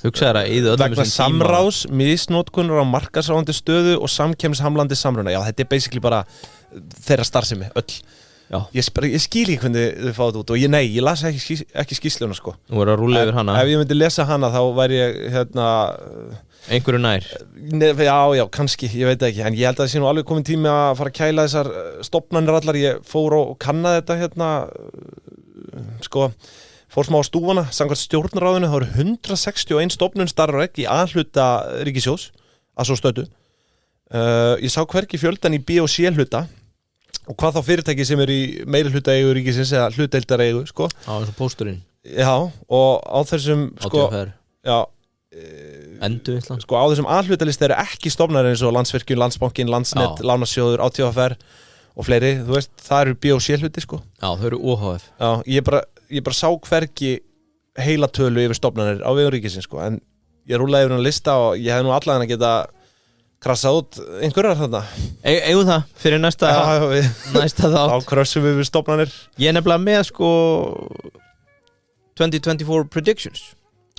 vegna samráðs, misnotkunar á markaðsráðandi stöðu og samkeppnishamlandi samruna. Já, þetta basically bara þeirra starfsemi, öll. Já. Ég skil ekki hvernig þau fá þetta út og ég las ekki skýrsluna sko. Þú verður að rúlla yfir hana. Ef ég myndi lesa hana þá væri ég einhverju nær. Já, kannski, ég veit ekki en ég held að það sé nú alveg komin tími að fara að kæla þessar stofnanir allar. Ég fór og kannaði þetta sko fór smá á stúfana, samkvæmt stjórnarráðinu þá eru 161 stofnun starfar ekki í A-hluta ríkissjóðs að svo stöddu. Ég sá hvergi fjöldan í B- og C-hluta og hvað þá fyrirtæki sem í meiri hluta eigu ríkisins eða hlutdeildar eigu sko. Eins og pósturinn. Já, og á þessum sko Endu Ísland. Sko á þessum A-hlutalisti eru ekki stofnar eins og Landsvirkjun, Landsbankin, Landsnet, Lánasjóður, ÁTVR og fleiri, þú veist, það eru B- og C-hluti sko. Já, þau eru OHF. Já, ég bara sá hvergi heila tölu yfir stofnanir á vegum ríkisins sko, en ég rúlaði yfir lista og ég hef nú allan að geta krassað út einhverjar þarna. Eigum það fyrir næsta þátt. Þá krössum við stofnanir. Ég nefnilega með sko 2024 predictions.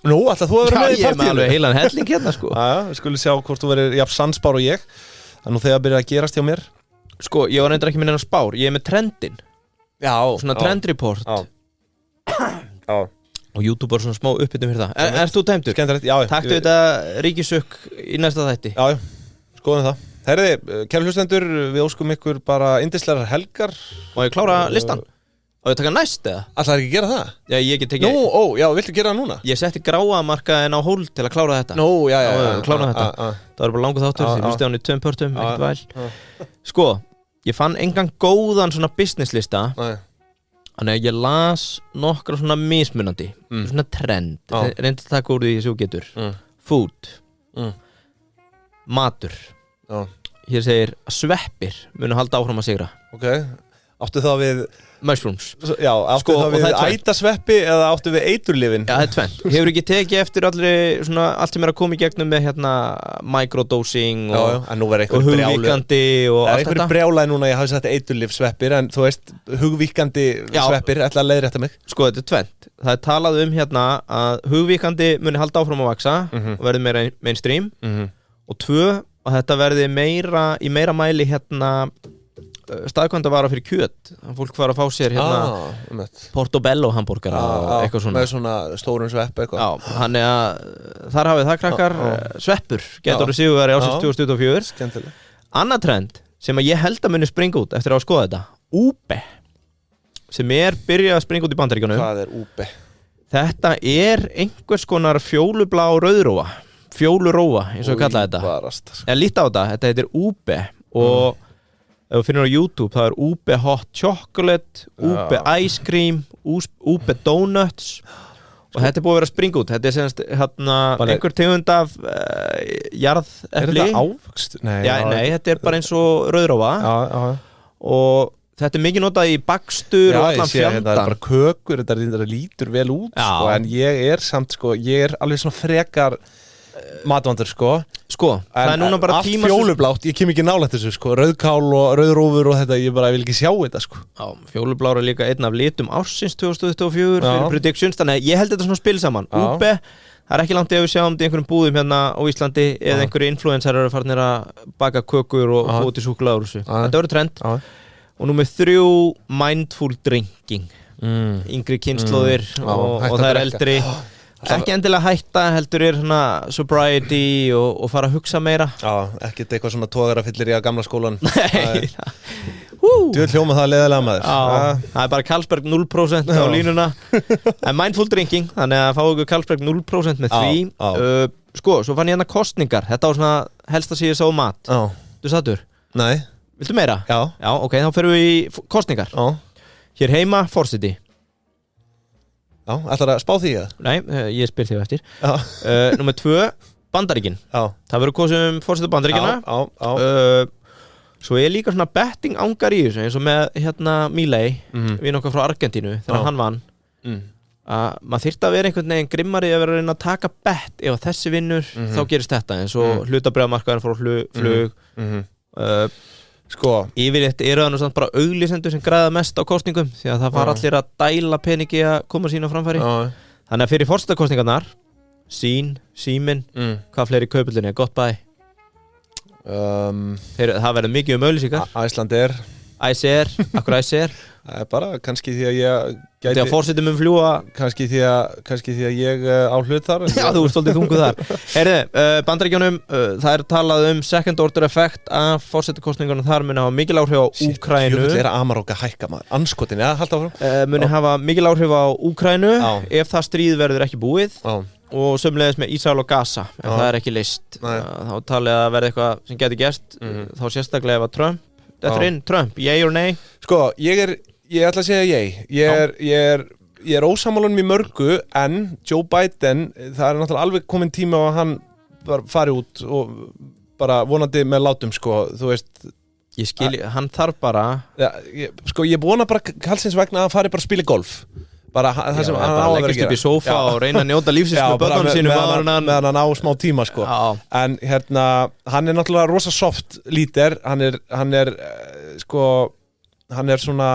Nú, alltaf þú hefur verið með í partíinu. Já, ég er með alveg heilan helling hérna sko. Við skulum sjá hvort þú verið jafn sannspár og ég. Það nú þegar byrjaði að gerast hjá mér. Sko, ég var reyndar ekki með neina spár. Ég er með trendin. Já. Svona trendreport. Já. Og YouTube var svona smá uppbyttum fyrir það. Ert þú tæmdur? Skemmtilegt, já. Taktu þetta ríkisök í næsta þætti. Já, skoðum það. Herriði, kæru hlustendur, við óskum ykkur bara yndislegar helgar. Má ég klára listan? Og ég taka næst eða? Ætlaðir ekki að gera það? Já, ég get tekið. Nú, já, viltu gera það núna? Ég setti gráamarkaðin á hól til að klára þetta. Nú, já. Klára þetta. Það var bara langur þáttur, því hlusti á hann í 2 pörtum, ekkert væl. Sko, ég fann engan góðan svona businesslista. Þannig að ég las nokkra svona mismunandi, svona trend. Reyndi að taka úr því sem þú getur. Food. Matur. Hér segir sveppir munu halda áfram að sigra. Ok. Áttu þá við mushrooms. Já, áttu þá við ætasveppi eða áttu við eiturlyfin? Já, það tvennt. Hefur ekki tekið eftir allt sem að koma í gegnum með microdosing og hugvíkandi og allt þetta? Það einhverju brjálæði núna, ég hafi sagt eiturlyfsveppir, en þú veist, hugvíkandi sveppir, ætla að leiðrétta mig. Þetta tvennt. Það talað að hugvíkandi muni halda áfram að vaksa og verði meira mainstream og 2, að þetta verði í meira mæli staðkvæmda vara fyrir kjöt. Fólk var að fá sér Portobello hambúrgara og eitthvað svona. Með svona stórun svepp eitthvað. Já, þannig að þar hafið það krakkar sveppur, getur þú sigurveri ásins 2024. Skemmtileg. Annað trend sem að ég held að muni springa út eftir að skoða þetta, Ube, sem byrjað að springa út í Bandaríkjunum. Hvað Ube? Þetta einhvers konar fjólublá rauðrófa, fjólurófa eins og við kalla þetta. En lít á þetta heitir Ube og ef þú finnir á YouTube, það Ube Hot Chocolate, Ube Ice Cream, Ube Donuts og þetta búið að vera að springa út. Þetta semst einhver tegund af jarðepli. Er þetta ávöxt? Nei, þetta bara eins og rauðrófa og þetta mikið notað í bakstur og allan fjandan. Það bara kökur, þetta lítur vel út en ég samt ég alveg svona frekar matvandur það núna bara allt fjólublátt, ég kem ekki nálægt þessu rauðkál og rauðrófur og þetta, ég vil ekki sjá þetta Já, fjólublára er líka einn af litum ársins 2024 fyrir predictions, þannig ég held þetta svona spil saman. Ube, það ekki langt ef við sjáum þetta í einhverjum búðum hérna á Íslandi eða einhverju influencer eru farnir að baka kökur og búið til súkkulaði úr þessu. Þetta verður trend. Og númer 3, mindful drinking. Yngri kynslóðir og það eldri. Ekki endilega hætta, heldur sobriety og fara að hugsa meira. Já, ekkert eitthvað svona togarafyllir í að gamla skólan. Nei. Djöfull hljóma það leiðilega maður. Það er bara Carlsberg 0% á línuna. En mindful drinking, þannig að fá ykkur Carlsberg 0% með því. Svo fann ég kostningar. Þetta var svona helst að síða sá mat. Du sattur? Nei. Viltu meira? Já. Já, ok, þá ferum við í kostningar. Hér heima, forseti. Já, ætlar að spá því eða? Nei, ég spyr þig eftir. Númer 2, Bandaríkin. Það verður kosið forseta Bandaríkina. Svo líka svona betting ángar í þessu, eins og með Milei, vinn okkar frá Argentínu, þegar hann vann. Maður þyrfti að vera einhvern veginn grimmari að vera að reyna að taka bett. Ef þessi vinnur, þá gerist þetta. eins og hlutabréfamarkaðurinn fór flug. Yfirleitt eru það nú samt bara auglýsendur sem græða mest á kostningum því að það var allir að dæla peningi að koma sína framfæri. Þannig að fyrir forsetakostningarnar Síminn, hvað fleiri kaupullinni gott bæ? Það verður mikið auglýsingar. Icelandair. Akkur Iceair? Það bara kannski því að ég gæti því að forsetum fljúga kannski því að ég á hlut þar. Já, þú ert svolítið þunguð þar. Heyrðu, Bandaríkjunum, það talað second order effect af forsetakostningunum þar muni hafa mikil áhrif á Úkraínu. Jöfull er Amarok að hækka maður. Anskotin, halda áfram. Muni hafa mikil áhrif á Úkraínu ef það stríð verður ekki búið. Og sömulegis með Ísrael og Gaza ef það er ekki list. Þá talið að verði eitthvað sem geti gerst þá sérstaklega ef að Trump, yay or nay? Ég ætla að segja ég er ósammálanum í mörgu en Joe Biden, það er náttúrulega alveg komin tíma á að hann fari út og bara vonandi með látum þú veist. Ég skil, hann þarf bara ég vona bara kallsins vegna að hann fari bara að spila golf bara það sem hann á að vera að leggist upp í sófa og reyna að njóta lífsins með börnunum sínum meðan hann á smá tíma en hann er náttúrulega rosa soft líder hann er svona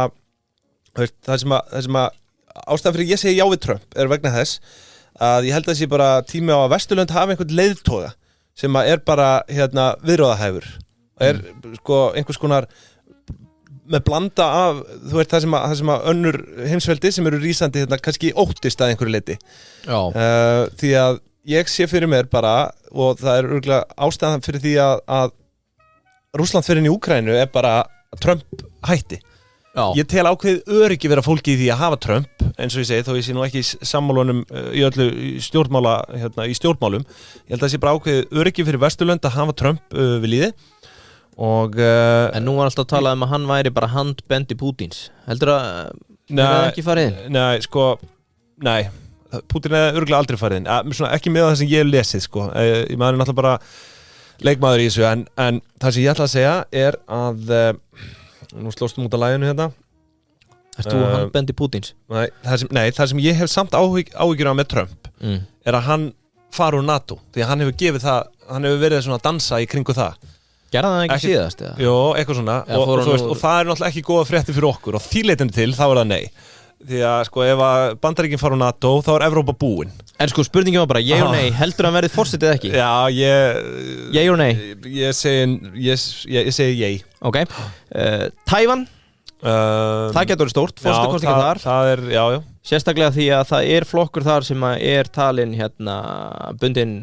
það sem að ástæðan fyrir ég segi já við Trump er vegna þess að ég held að það sé bara tími á að Vesturlönd hafa einhvern leiðtoga sem að er bara viðráðahæfur einhvers konar með blanda af, þú veist, það sem að önnur heimsveldi sem eru rísandi kannski óttist að einhverju leiti. Því að ég sé fyrir mér bara, og það er örugglega ástæðan fyrir því að Rússland fyrir inn í Úkraínu er bara að Trump hætti. Ég tel ákveðið öryggi vera fólki í því að hafa Trump, eins og ég segi, þó ég sé nú ekki sammálunum í öllu stjórnmála, í stjórnmálum. Ég held að það sé bara ákveðið öryggi fyrir Vesturlönd að hafa Trump við líði. En nú var alltaf að tala að hann væri bara handbendi Pútins. Heldur að það ekki farið inn? Nei, Pútin er örugglega aldrei farið inn. Ekki með það sem ég hef lesið Ég maður er náttúrulega bara leikmaður í þessu en það sem ég ætla að segja er að nú slóstum út af laginu Erst þú handbendi Pútins? Nei, það sem ég hef samt áhyggjur á með Trump er að hann fara úr NATO, því að hann hefur verið svona að dansa í kringu það. Gerða það ekki síðast? Jó, eitthvað svona, og það er náttúrulega ekki góða fréttir fyrir okkur, og því leitandi til, þá er það nei. Því að sko, ef að Bandaríkin fara úr NATO, þá er Evrópa búin. En sko, spurningin var bara, ég og nei, heldur hann verið forsetið eða ekki? Já, ég og nei? Ég segi ég. Ok, Tævan? Það getur verið stórt, forsetakosningar þar. Það er, já. Sérstaklega því að það er flokkur þar sem er talin bundin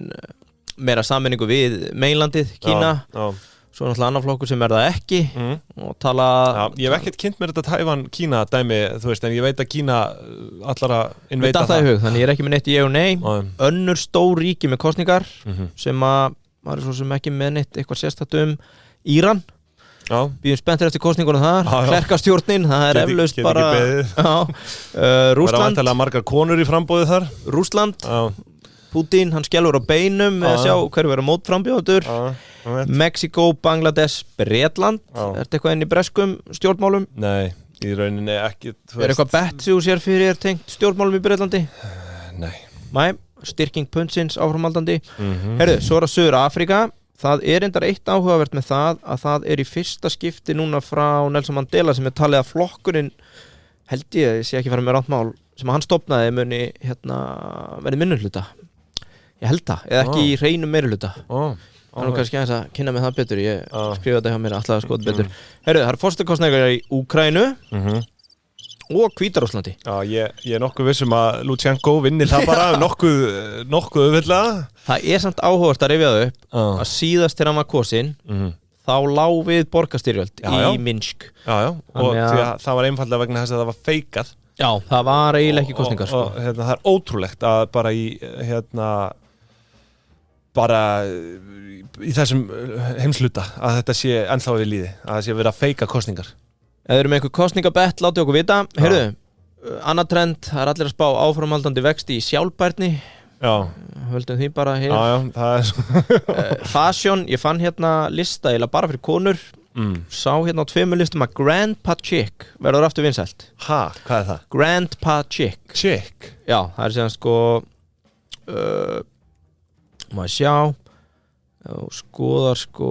meira sammenningu við meginlandið, Kína. Já. Svo er náttúrulega annar flokkur sem er það ekki og tala... Já, ég hef ekkert kynnt mér þetta Tævan-Kína dæmi, þú veist, en ég veit að Kína allar að innveita það. Hug, þannig ég er ekki með neitt í ég og nei. Önnur stór ríki með kosningar sem að, maður er svo sem ekki með neitt eitthvað sérstætt Íran. Já. Við erum spenntir eftir kosningunum þar, klerkastjórnin, það er eflaust bara... Rússland. Það verða vantilega margar konur í frambóði þar. Rússland. Pútín, hann skellur á beinum með að sjá hverju verður mótframbjóðendur. Mexiko, Bangladesh, Bretland. Er þetta eitthvað inn í breskum stjórnmálum? Nei, í rauninni ekki. Er eitthvað bett sem þú sér fyrir tengt stjórnmálum í Bretlandi? Nei, styrking pundsins áframhaldandi. Herðu, svo er það Suður Afríka. Það er endar eitt áhugavert með það að það er í fyrsta skipti núna frá Nelson Mandela sem er talið að flokkurinn, held ég sé ekki fara með rátt mál, sem hann stofnaði muni verið minnihluta. Ég held það, eða ekki í hreinum meirihluta. Það er kannski aðeins að kynna með það betur, ég skrifa þetta hjá mér alltaf að skoða betur. Herru, það er forsetakosningar í Úkraínu og Hvíta-Rússlandi. Já, ég er nokkuð vissum að Lúchenko vinni það bara nokkuð auðveldlega. Það er samt áhugavert að rifja það upp að síðast þegar hann var kosinn þá lá við borgarstyrjöld í Minsk. Já, og því að það var einfaldlega vegna þess að það var feikað. Já, það var eiginlega ekki kosningar. Og það er ótrúlegt að bara bara í þessum heimsluta að þetta sé ennþá við líði, að það sé verið að feika kosningar. Ef þið eru með einhver kosningabett, látið okkur vita. Heyrðu, annað trend, það er allir að spá áframhaldandi vexti í sjálfbærni. Já. Höldum því bara hér. Já, það er svo. Fashion, ég fann lista eiginlega bara fyrir konur. Sá á 2 listum að Grandpa Chic verður aftur vinsælt. Ha, hvað er það? Grandpa Chic. Chic? Já, það er sem sko maður sjá og skoðar sko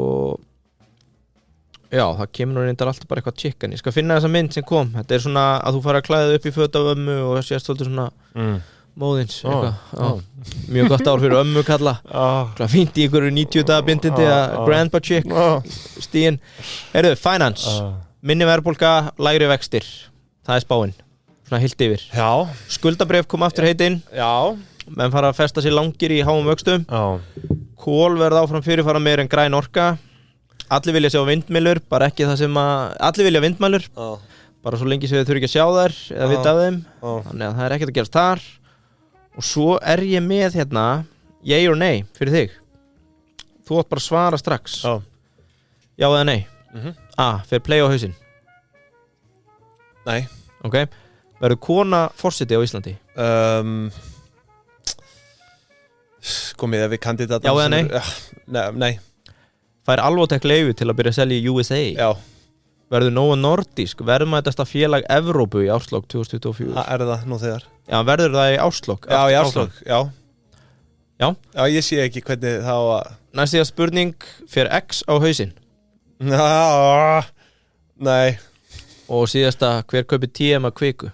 já, það kemur nú reyndar alltaf bara eitthvað chicken. Ég skal finna þessa mynd sem kom. Þetta er svona að þú fara að klæða upp í föt af ömmu og það sést svolítið svona móðins mjög gott ár fyrir ömmu kalla. Fínt í ykkur 90 daga bindindi að Grandpa Chic stíin. Heyrðu, finance minni verðbólga, lægri vextir. Það er spáin, svona heilt yfir. Já. Skuldabréf kom aftur heitinn. Já. Menn fara að festa sér langir í háum vöxtum. Kol verða áfram fyrirfara meir en græn orka. Allir vilja sjá vindmyllur, bara ekki það sem að allir vilja vindmyllur, bara svo lengi sem þau þurfi ekki að sjá þær eða vita af þeim. Þannig að það er ekkert að gerast þar. Og svo er ég með yay or nei fyrir þig. Þú átt bara að svara strax. Já eða nei. A, fer play á hausinn. Nei. Ok, verður kona forseti á Íslandi? Komið ef við kandidata. Já eða nei? Nei. Fær Alvotech leyfi til að byrja að selja í USA. Já. Verður Novo Nordisk verðmætasta félag Evrópu í árslok 2024. Það er það nú þegar. Já, verður það í árslok? Já, í árslok, já. Já? Já, ég sé ekki hvernig þá að... Næsta spurning, fer X á hausinn? Já, nei. Og síðasta, hver kaupir TM að kviku?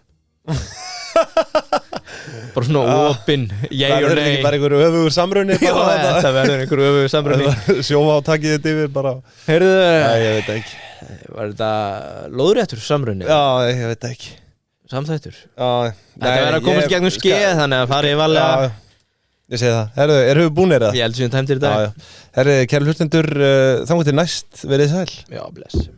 Bara svona opinn, yay or nei. Það verður ekki bara einhver öfugur samrunni. Já, þetta verður einhver öfugur samrunni. Sjóma á takið þetta yfir bara. Heyrðu, ég veit ekki. Var þetta lóðréttur samrunni? Já, ég veit ekki. Samþættur? Já. Þetta verður að komast gegnum skeið, þannig að farið valega. Ég segi það. Herðu, erum við búnir það? Ég held sem við tæmtir í dag. Herðu, kæru hlustendur, þangað til næst, verið sæl. Já, bless.